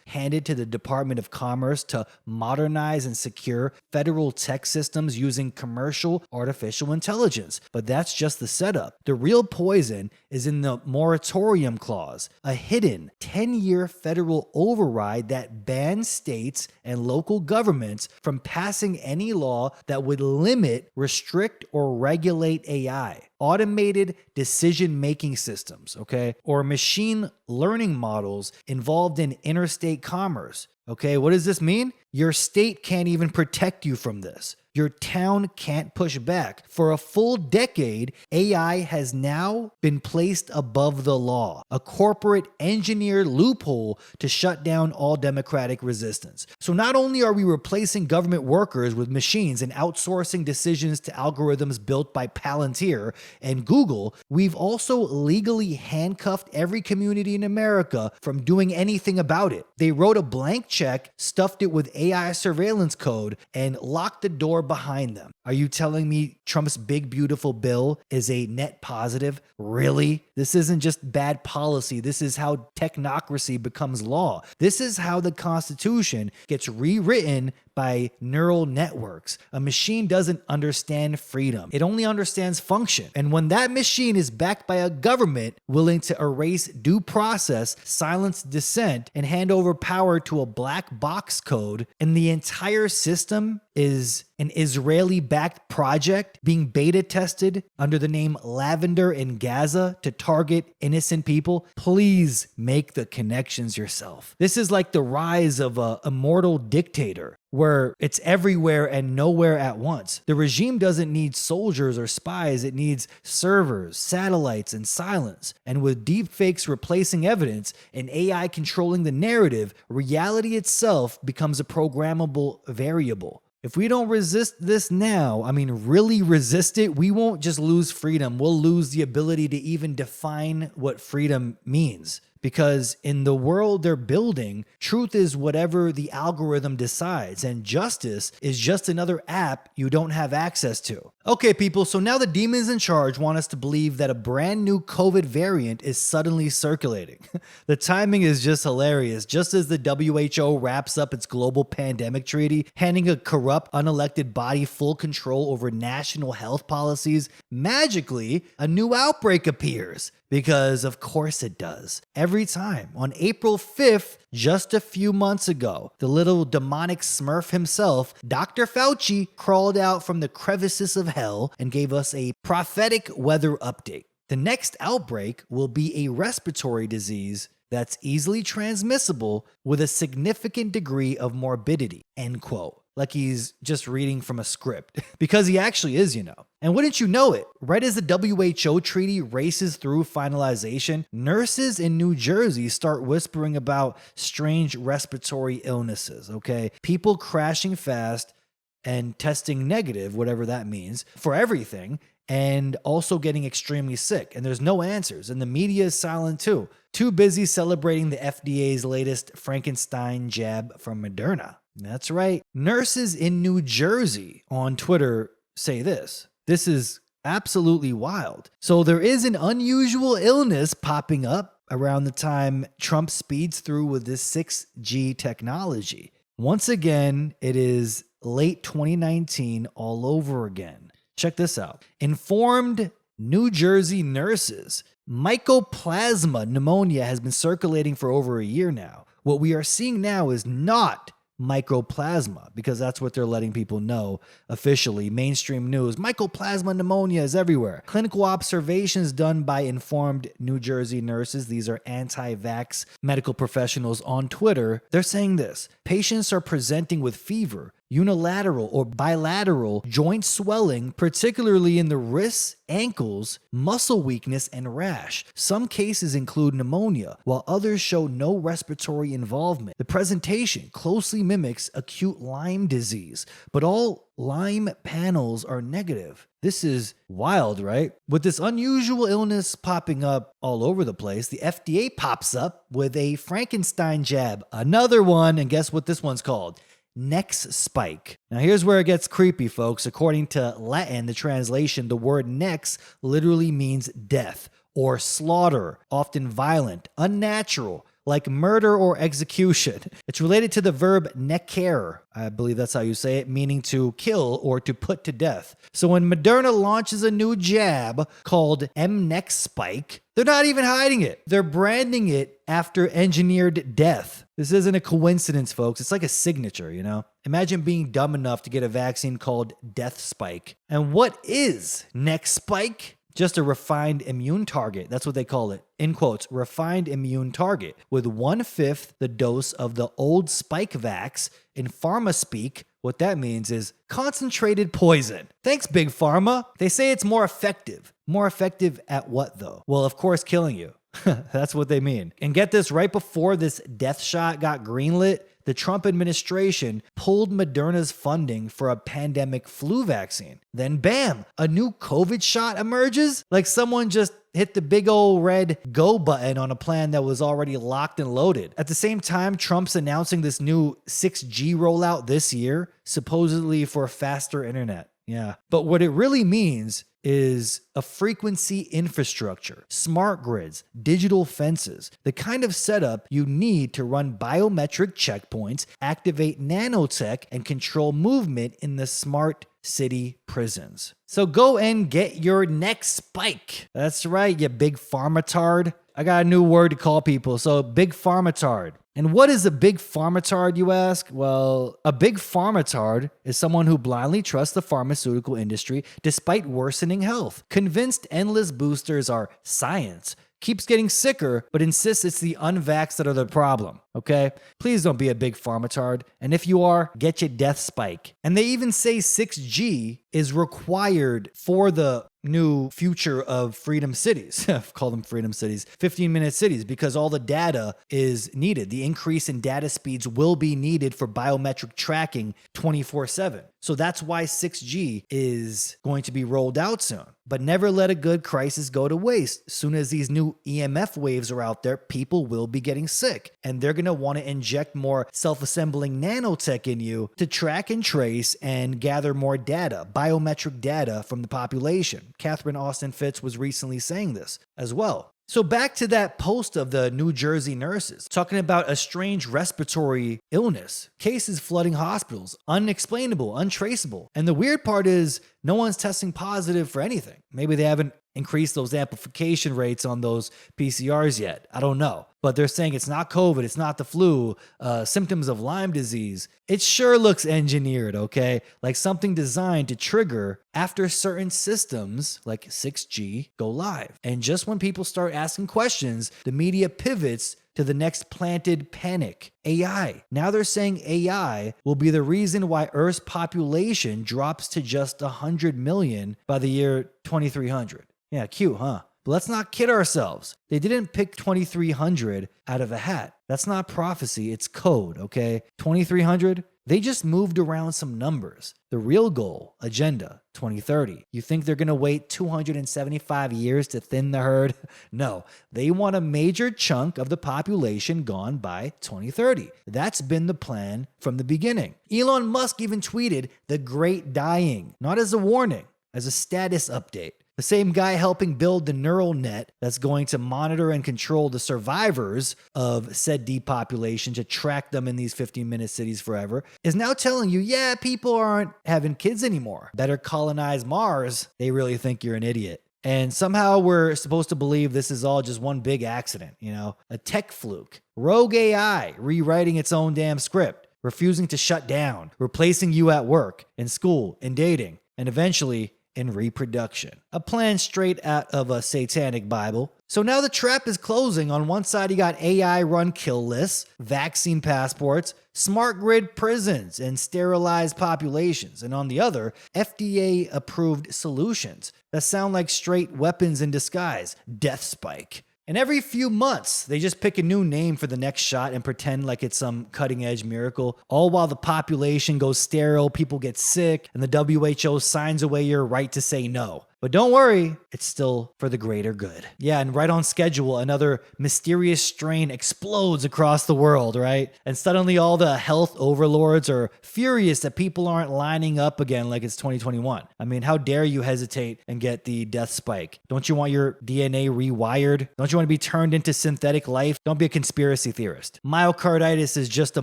[SPEAKER 1] handed to the Department of Commerce to modernize and secure federal tech systems using commercial artificial intelligence. But that's just the setup. The real poison is in the moratorium clause, a hidden 10-year federal override that bans states and local governments from passing any law that would limit, restrict, or regulate AI. Automated decision-making systems, okay? Or machine learning models involved in interstate commerce, okay? What does this mean? Your state can't even protect you from this. Your town can't push back. For a full decade, AI has now been placed above the law, a corporate engineered loophole to shut down all democratic resistance. So not only are we replacing government workers with machines and outsourcing decisions to algorithms built by Palantir and Google, we've also legally handcuffed every community in America from doing anything about it. They wrote a blank check, stuffed it with AI surveillance code, and locked the door behind them. Are you telling me Trump's Big Beautiful Bill is a net positive? Really? This isn't just bad policy. This is how technocracy becomes law. This is how the Constitution gets rewritten by neural networks. A machine doesn't understand freedom. It only understands function. And when that machine is backed by a government willing to erase due process, silence dissent, and hand over power to a black box code, and the entire system is an Israeli-backed project being beta tested under the name Lavender in Gaza to target innocent people, please make the connections yourself. This is like the rise of a immortal dictator where it's everywhere and nowhere at once. The regime doesn't need soldiers or spies. It needs servers, satellites, and silence. And with deepfakes replacing evidence and AI controlling the narrative, reality itself becomes a programmable variable. If we don't resist this now, really resist it, we won't just lose freedom. We'll lose the ability to even define what freedom means. because in the world they're building, truth is whatever the algorithm decides, and justice is just another app you don't have access to. Okay, people, so now the demons in charge want us to believe that a brand new COVID variant is suddenly circulating. The timing is just hilarious. Just as the WHO wraps up its global pandemic treaty, handing a corrupt, unelected body full control over national health policies, magically, a new outbreak appears. Because of course it does. Every time. On April 5th, just a few months ago, the little demonic smurf himself, Dr. Fauci, crawled out from the crevices of hell and gave us a prophetic weather update. The next outbreak will be a respiratory disease that's easily transmissible with a significant degree of morbidity, end quote. Like he's just reading from a script. Because he actually is, you know. And wouldn't you know it, right as the WHO treaty races through finalization, nurses in New Jersey start whispering about strange respiratory illnesses, okay? People crashing fast and testing negative, whatever that means, for everything, and also getting extremely sick. And there's no answers, and the media is silent too. Too busy celebrating the FDA's latest Frankenstein jab from Moderna. That's right. Nurses in New Jersey on Twitter say this. This is absolutely wild. So there is an unusual illness popping up around the time Trump speeds through with this 6G technology. Once again, it is late 2019 all over again. Check this out. Informed New Jersey nurses. Mycoplasma pneumonia has been circulating for over a year now. What we are seeing now is not mycoplasma, because that's what they're letting people know officially. Mainstream news, mycoplasma pneumonia is everywhere. Clinical observations done by informed New Jersey nurses, these are anti-vax medical professionals on Twitter, they're saying this: patients are presenting with fever, unilateral or bilateral joint swelling, particularly in the wrists, ankles, muscle weakness, and rash. Some cases include pneumonia, while others show no respiratory involvement. The presentation closely mimics acute Lyme disease, but all Lyme panels are negative. This is wild, right? With this unusual illness popping up all over the place, the FDA pops up with a Frankenstein jab, another one, and guess what this one's called? Nex spike. Now here's where it gets creepy, folks. According to Latin, the translation, the word nex literally means death or slaughter, often violent, unnatural, like murder or execution. It's related to the verb necere, I believe that's how you say it, meaning to kill or to put to death. So when Moderna launches a new jab called Mnex spike, they're not even hiding it. They're branding it after engineered death. This isn't a coincidence, folks. It's like a signature, you know? Imagine being dumb enough to get a vaccine called Death Spike. And what is Nex spike? Just a refined immune target. That's what they call it. In quotes, refined immune target with 1/5 the dose of the old spike vax. In pharma speak, what that means is concentrated poison. Thanks, Big Pharma. They say it's more effective. More effective at what, though? Well, of course, killing you. That's what they mean. And get this, right before this death shot got greenlit, the Trump administration pulled Moderna's funding for a pandemic flu vaccine. Then bam, a new COVID shot emerges? Like someone just hit the big old red go button on a plan that was already locked and loaded. At the same time, Trump's announcing this new 6G rollout this year, supposedly for faster internet. Yeah. But what it really means is a frequency infrastructure, smart grids, digital fences, the kind of setup you need to run biometric checkpoints, activate nanotech, and control movement in the smart city prisons. So go and get your next spike. That's right, you big pharmatard. I got a new word to call people, so big pharmatard. And what is a big pharmatard, you ask? Well, a big pharmatard is someone who blindly trusts the pharmaceutical industry despite worsening health, convinced endless boosters are science, keeps getting sicker, but insists it's the unvaxxed that are the problem. okay? Please don't be a big pharmatard. And if you are, get your death spike. And they even say 6G is required for the new future of freedom cities. Call them freedom cities, 15-minute cities, because all the data is needed. The increase in data speeds will be needed for biometric tracking 24/7. So that's why 6G is going to be rolled out soon. But never let a good crisis go to waste. As soon as these new EMF waves are out there, people will be getting sick. And they're going to want to inject more self-assembling nanotech in you to track and trace and gather more data, biometric data from the population. Catherine Austin Fitts was recently saying this as well. So back to that post of the New Jersey nurses talking about a strange respiratory illness, cases flooding hospitals, unexplainable, untraceable. And the weird part is no one's testing positive for anything. Maybe they haven't increased those amplification rates on those PCRs yet. I don't know. But they're saying it's not COVID, it's not the flu, symptoms of Lyme disease. It sure looks engineered, okay? Like something designed to trigger after certain systems, like 6G, go live. And just when people start asking questions, the media pivots to the next planted panic, AI. Now they're saying AI will be the reason why Earth's population drops to just 100 million by the year 2300. Yeah, cute, huh? But let's not kid ourselves. They didn't pick 2300 out of a hat. That's not prophecy, it's code, okay? 2300, they just moved around some numbers. The real goal, agenda, 2030. You think they're going to wait 275 years to thin the herd? No, they want a major chunk of the population gone by 2030. That's been the plan from the beginning. Elon Musk even tweeted the great dying, not as a warning, as a status update. The same guy helping build the neural net that's going to monitor and control the survivors of said depopulation to track them in these 15-minute cities forever is now telling you, yeah, people aren't having kids anymore. Better colonize Mars. They really think you're an idiot. And somehow we're supposed to believe this is all just one big accident, a tech fluke. Rogue AI rewriting its own damn script, refusing to shut down, replacing you at work, in school, in dating, and eventually in reproduction. A plan straight out of a satanic Bible. So now the trap is closing. On one side, you got AI-run kill lists, vaccine passports, smart grid prisons, and sterilized populations. And on the other, FDA-approved solutions that sound like straight weapons in disguise, death spike. And every few months, they just pick a new name for the next shot and pretend like it's some cutting-edge miracle, all while the population goes sterile, people get sick, and the WHO signs away your right to say no. But don't worry, it's still for the greater good. Yeah, and right on schedule, another mysterious strain explodes across the world, right? And suddenly all the health overlords are furious that people aren't lining up again like it's 2021. I mean, how dare you hesitate and get the death spike? Don't you want your DNA rewired? Don't you want to be turned into synthetic life? Don't be a conspiracy theorist. Myocarditis is just a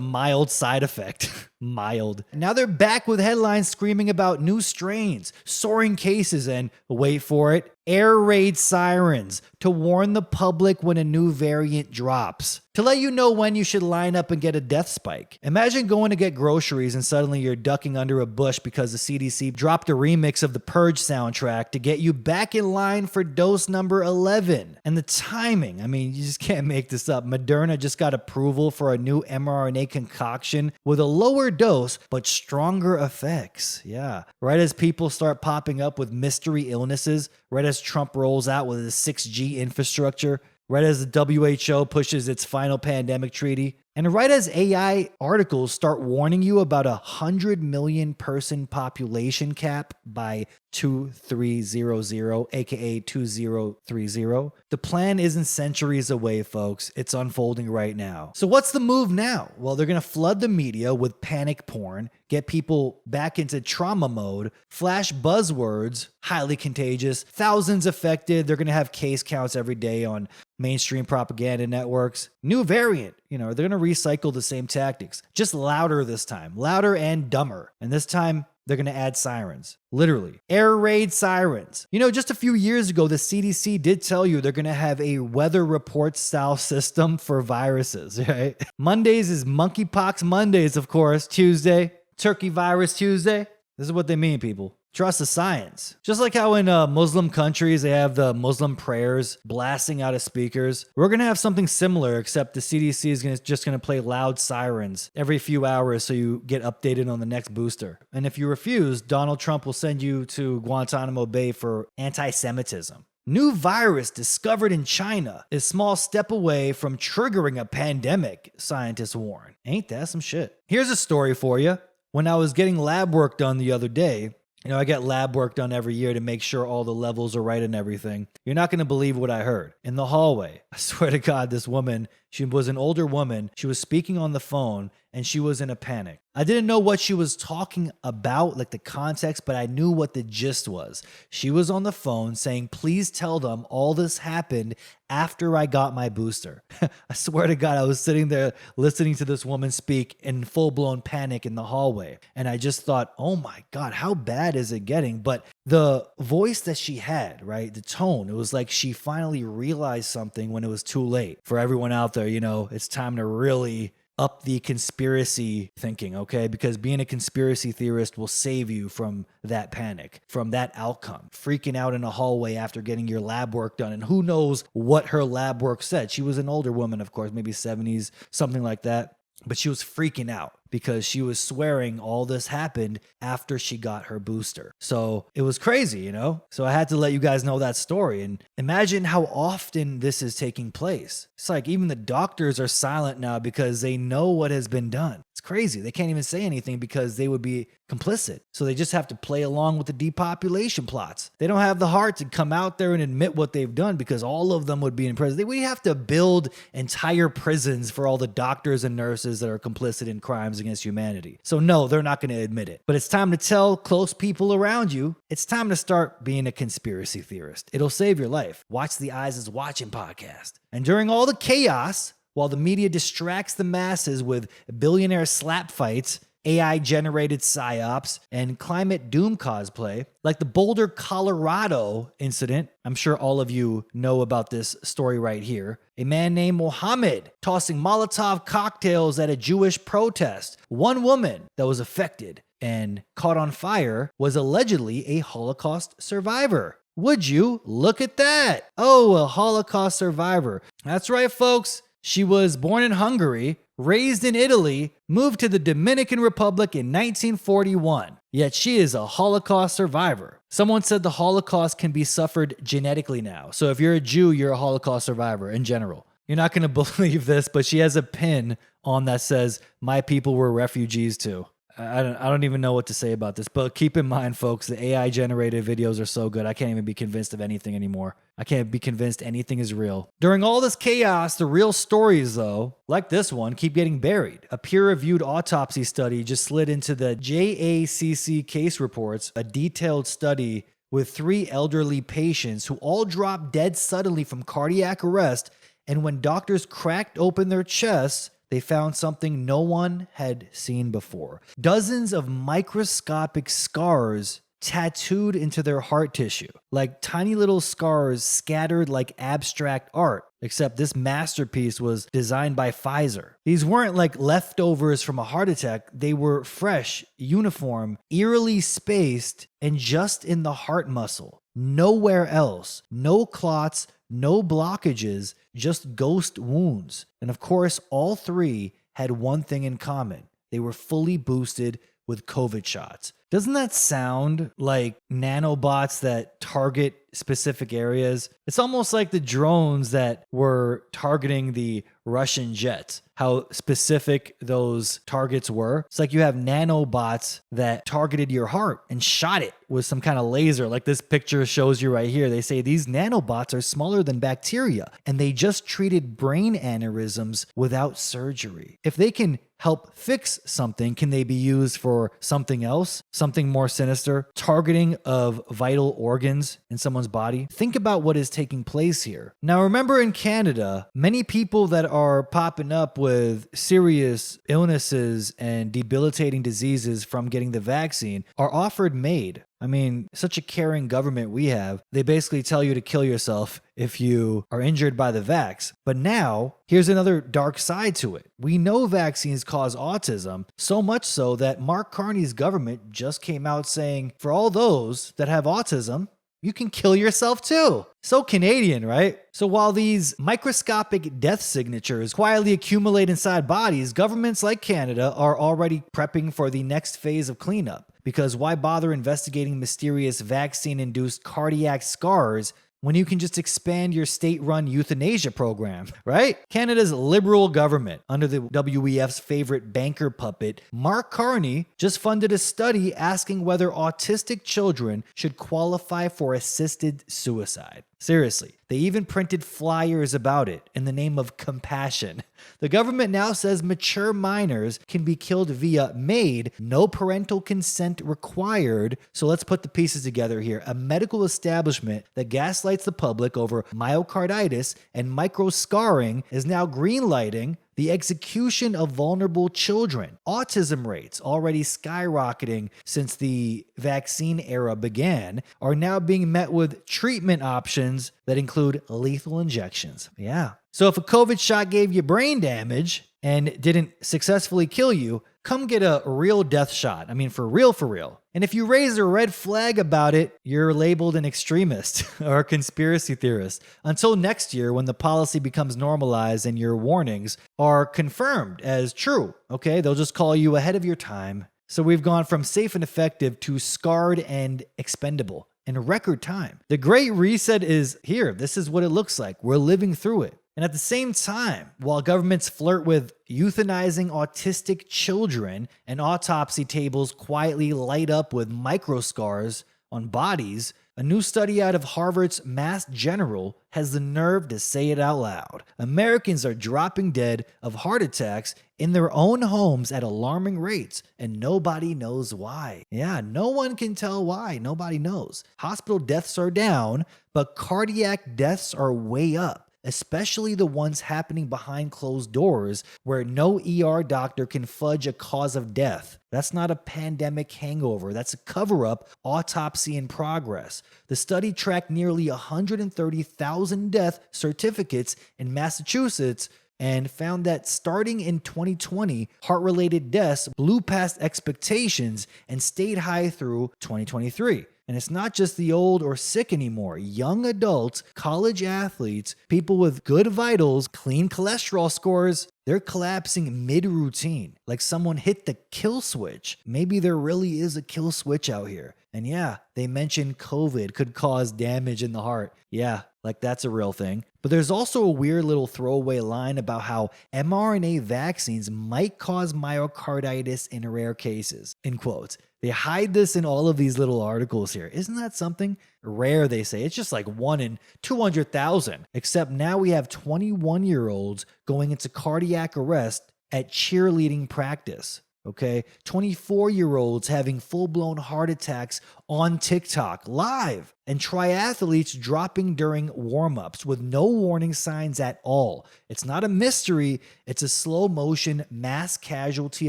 [SPEAKER 1] mild side effect. Mild. Now they're back with headlines screaming about new strains, soaring cases, and wait for it, air raid sirens to warn the public when a new variant drops, to let you know when you should line up and get a death spike. Imagine going to get groceries and suddenly you're ducking under a bush because the CDC dropped a remix of the Purge soundtrack to get you back in line for dose number 11. And the timing, I mean, you just can't make this up. Moderna just got approval for a new mRNA concoction with a lower dose but stronger effects. Yeah. Right as people start popping up with mystery illnesses, right as Trump rolls out with his 6G infrastructure, right as the WHO pushes its final pandemic treaty, and right as AI articles start warning you about 100 million person population cap by 2300, aka 2030. The plan isn't centuries away, folks. It's unfolding right now. So what's the move now? Well, they're going to flood the media with panic porn, get people back into trauma mode, flash buzzwords, highly contagious, thousands affected. They're going to have case counts every day on mainstream propaganda networks. New variant. They're going to recycle the same tactics, just louder this time, louder and dumber. And this time, they're going to add sirens. Literally. Air raid sirens. Just a few years ago, the CDC did tell you they're going to have a weather report style system for viruses, right? Mondays is monkeypox Mondays, of course. Tuesday, turkey virus Tuesday. This is what they mean, people. Trust the science. Just like how in Muslim countries, they have the Muslim prayers blasting out of speakers. We're going to have something similar, except the CDC is just going to play loud sirens every few hours so you get updated on the next booster. And if you refuse, Donald Trump will send you to Guantanamo Bay for anti-Semitism. New virus discovered in China is small step away from triggering a pandemic, scientists warn. Ain't that some shit? Here's a story for you. When I was getting lab work done the other day, I get lab work done every year to make sure all the levels are right and everything. You're not going to believe what I heard. In the hallway, I swear to God, this woman, she was an older woman. She was speaking on the phone and she was in a panic. I didn't know what she was talking about, like the context, but I knew what the gist was. She was on the phone saying, please tell them all this happened after I got my booster. I swear to God, I was sitting there listening to this woman speak in full-blown panic in the hallway. And I just thought, oh my God, how bad is it getting? But the voice that she had, right, the tone, it was like she finally realized something when it was too late. For everyone out there, it's time to really up the conspiracy thinking, okay? Because being a conspiracy theorist will save you from that panic, from that outcome. Freaking out in a hallway after getting your lab work done. And who knows what her lab work said. She was an older woman, of course, maybe 70s, something like that. But she was freaking out because she was swearing all this happened after she got her booster. So it was crazy, So I had to let you guys know that story. And imagine how often this is taking place. It's like even the doctors are silent now because they know what has been done. It's crazy. They can't even say anything because they would be complicit. So they just have to play along with the depopulation plots. They don't have the heart to come out there and admit what they've done because all of them would be in prison. We have to build entire prisons for all the doctors and nurses that are complicit in crimes against humanity. So no, they're not going to admit it. But it's time to tell close people around you, it's time to start being a conspiracy theorist. It'll save your life. Watch the EyesIsWatchin podcast. And during all the chaos, while the media distracts the masses with billionaire slap fights, AI-generated psyops, and climate doom cosplay, like the Boulder, Colorado incident. I'm sure all of you know about this story right here. A man named Mohammed tossing Molotov cocktails at a Jewish protest. One woman that was affected and caught on fire was allegedly a Holocaust survivor. Would you look at that? Oh, a Holocaust survivor. That's right, folks. She was born in Hungary, raised in Italy, moved to the Dominican Republic in 1941. Yet she is a Holocaust survivor. Someone said the Holocaust can be suffered genetically now. So if you're a Jew, you're a Holocaust survivor in general. You're not going to believe this, but she has a pin on that says, "My people were refugees too." I don't even know what to say about this, but keep in mind, folks, the AI-generated videos are so good, I can't even be convinced of anything anymore. I can't be convinced anything is real. During all this chaos, the real stories, though, like this one, keep getting buried. A peer-reviewed autopsy study just slid into the JACC case reports, a detailed study with 3 elderly patients who all dropped dead suddenly from cardiac arrest, and when doctors cracked open their chests, they found something no one had seen before. Dozens of microscopic scars tattooed into their heart tissue, like tiny little scars scattered like abstract art, except this masterpiece was designed by Pfizer. These weren't like leftovers from a heart attack. They were fresh, uniform, eerily spaced, and just in the heart muscle. Nowhere else. No clots, no blockages, just ghost wounds. And of course, all 3 had one thing in common. They were fully boosted with COVID shots. Doesn't that sound like nanobots that target specific areas? It's almost like the drones that were targeting the Russian jets, how specific those targets were. It's like you have nanobots that targeted your heart and shot it with some kind of laser, like this picture shows you right here. They say these nanobots are smaller than bacteria, and they just treated brain aneurysms without surgery. If they can help fix something, can they be used for something else? Something more sinister? Targeting of vital organs in someone's body? Think about what is taking place here. Now, remember in Canada, many people that are popping up with serious illnesses and debilitating diseases from getting the vaccine are offered MAID, I mean, such a caring government we have. They basically tell you to kill yourself if you are injured by the vax. But now, here's another dark side to it. We know vaccines cause autism, so much so that Mark Carney's government just came out saying, for all those that have autism, you can kill yourself too. So Canadian, right? So while these microscopic death signatures quietly accumulate inside bodies, governments like Canada are already prepping for the next phase of cleanup. Because why bother investigating mysterious vaccine-induced cardiac scars when you can just expand your state-run euthanasia program, right? Canada's Liberal government, under the WEF's favorite banker puppet, Mark Carney, just funded a study asking whether autistic children should qualify for assisted suicide. Seriously, they even printed flyers about it in the name of compassion. The government now says mature minors can be killed via MAID, no parental consent required. So let's put the pieces together here. A medical establishment that gaslights the public over myocarditis and microscarring is now greenlighting the execution of vulnerable children. Autism rates, already skyrocketing since the vaccine era began, are now being met with treatment options that include lethal injections. Yeah. So if a COVID shot gave you brain damage and didn't successfully kill you, come get a real death shot. I mean, for real, for real. And if you raise a red flag about it, you're labeled an extremist or a conspiracy theorist. Until next year, when the policy becomes normalized and your warnings are confirmed as true, okay? They'll just call you ahead of your time. So we've gone from safe and effective to scarred and expendable in record time. The Great Reset is here. This is what it looks like. We're living through it. And at the same time, while governments flirt with euthanizing autistic children and autopsy tables quietly light up with microscars on bodies, a new study out of Harvard's Mass General has the nerve to say it out loud. Americans are dropping dead of heart attacks in their own homes at alarming rates, and nobody knows why. Yeah, no one can tell why. Nobody knows. Hospital deaths are down, but cardiac deaths are way up. Especially the ones happening behind closed doors where no ER doctor can fudge a cause of death. That's not a pandemic hangover. That's a cover-up autopsy in progress. The study tracked nearly 130,000 death certificates in Massachusetts and found that starting in 2020, heart-related deaths blew past expectations and stayed high through 2023. And it's not just the old or sick anymore. Young adults, college athletes, people with good vitals, clean cholesterol scores, they're collapsing mid-routine, like someone hit the kill switch. Maybe there really is a kill switch out here. And yeah, they mentioned COVID could cause damage in the heart. Yeah, like that's a real thing. But there's also a weird little throwaway line about how mRNA vaccines might cause myocarditis in rare cases, in quotes. They hide this in all of these little articles here. Isn't that something? Rare, they say. It's just like 1 in 200,000. Except now we have 21-year-olds going into cardiac arrest at cheerleading practice. Okay, 24-year-olds having full-blown heart attacks on TikTok live, and triathletes dropping during warm-ups with no warning signs at all. It's not a mystery, it's a slow-motion mass casualty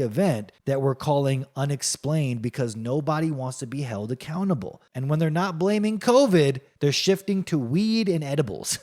[SPEAKER 1] event that we're calling unexplained because nobody wants to be held accountable. And when they're not blaming COVID, they're shifting to weed and edibles.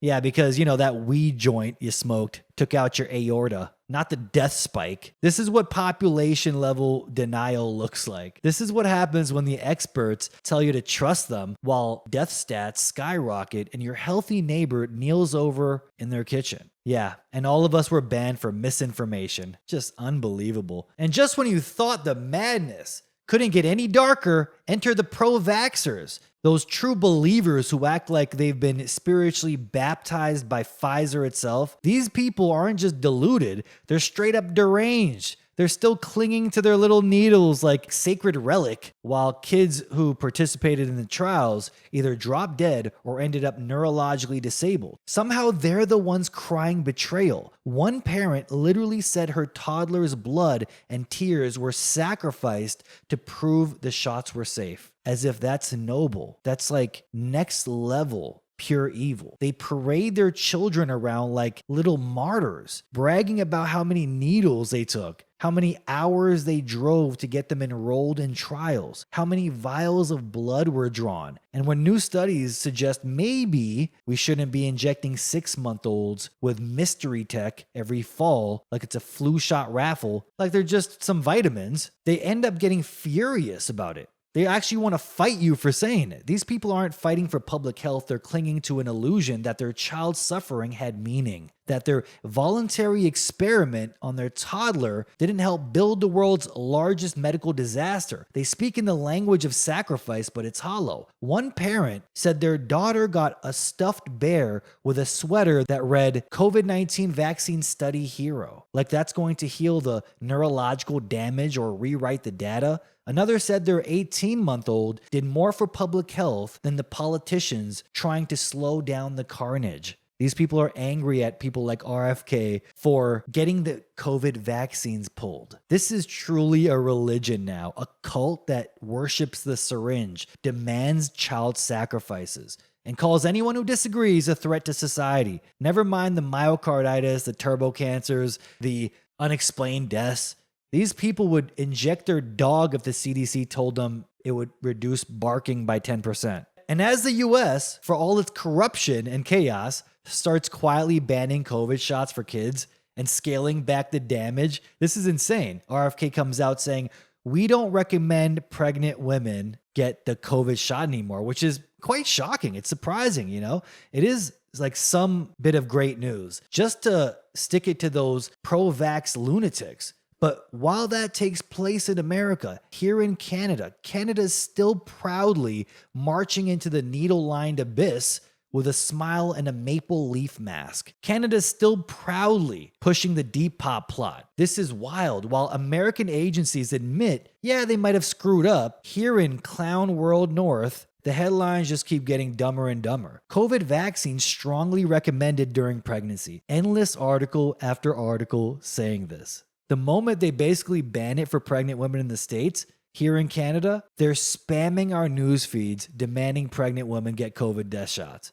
[SPEAKER 1] Yeah, because, you know, that weed joint you smoked took out your aorta, not the death spike. This is what population level denial looks like. This is what happens when the experts tell you to trust them while death stats skyrocket and your healthy neighbor kneels over in their kitchen. Yeah, and all of us were banned for misinformation. Just unbelievable. And just when you thought the madness couldn't get any darker, enter the pro-vaxxers. Those true believers who act like they've been spiritually baptized by Pfizer itself. These people aren't just deluded, they're straight up deranged. They're still clinging to their little needles like sacred relic, while kids who participated in the trials either dropped dead or ended up neurologically disabled. Somehow they're the ones crying betrayal. One parent literally said her toddler's blood and tears were sacrificed to prove the shots were safe. As if that's noble. That's like next level pure evil. They parade their children around like little martyrs, bragging about how many needles they took, how many hours they drove to get them enrolled in trials, how many vials of blood were drawn. And when new studies suggest maybe we shouldn't be injecting 6-month-olds with mystery tech every fall like it's a flu shot raffle, like they're just some vitamins, they end up getting furious about it. They actually want to fight you for saying it. These people aren't fighting for public health. They're clinging to an illusion that their child's suffering had meaning, that their voluntary experiment on their toddler didn't help build the world's largest medical disaster. They speak in the language of sacrifice, but it's hollow. One parent said their daughter got a stuffed bear with a sweater that read COVID-19 vaccine study hero. Like that's going to heal the neurological damage or rewrite the data. Another said their 18-month-old did more for public health than the politicians trying to slow down the carnage. These people are angry at people like RFK for getting the COVID vaccines pulled. This is truly a religion now, a cult that worships the syringe, demands child sacrifices, and calls anyone who disagrees a threat to society. Never mind the myocarditis, the turbo cancers, the unexplained deaths. These people would inject their dog if the CDC told them it would reduce barking by 10%. And as the US, for all its corruption and chaos, starts quietly banning COVID shots for kids and scaling back the damage, this is insane. RFK comes out saying, we don't recommend pregnant women get the COVID shot anymore, which is quite shocking. It's surprising, you know? It is like some bit of great news. Just to stick it to those pro-vax lunatics. But while that takes place in America, here in Canada, Canada is still proudly marching into the needle-lined abyss with a smile and a maple leaf mask. Canada's still proudly pushing the deep pop plot. This is wild. While American agencies admit, yeah, they might have screwed up, here in Clown World North, the headlines just keep getting dumber and dumber. COVID vaccines strongly recommended during pregnancy. Endless article after article saying this. The moment they basically ban it for pregnant women in the States, here in Canada, they're spamming our news feeds demanding pregnant women get COVID death shots.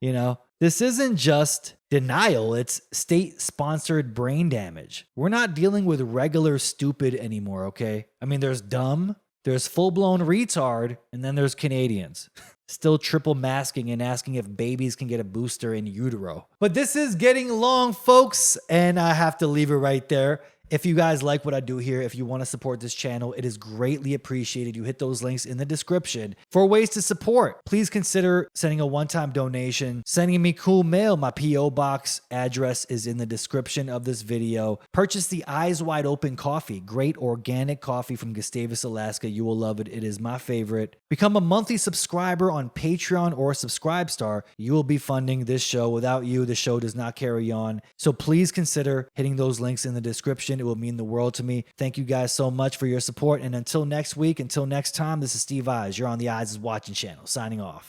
[SPEAKER 1] You know, this isn't just denial, it's state-sponsored brain damage. We're not dealing with regular stupid anymore, okay? I mean, there's dumb, there's full-blown retard, and then there's Canadians. Still triple masking and asking if babies can get a booster in utero. But this is getting long, folks, and I have to leave it right there. If you guys like what I do here, if you want to support this channel, it is greatly appreciated. You hit those links in the description for ways to support. Please consider sending a one-time donation, sending me cool mail. My P.O. box address is in the description of this video. Purchase the Eyes Wide Open coffee, great organic coffee from Gustavus, Alaska. You will love it. It is my favorite. Become a monthly subscriber on Patreon or Subscribestar. You will be funding this show. Without you, the show does not carry on. So please consider hitting those links in the description. It will mean the world to me. Thank you guys so much for your support. And until next week, until next time, this is Steve Eyes. You're on the Eyes is Watching channel. Signing off.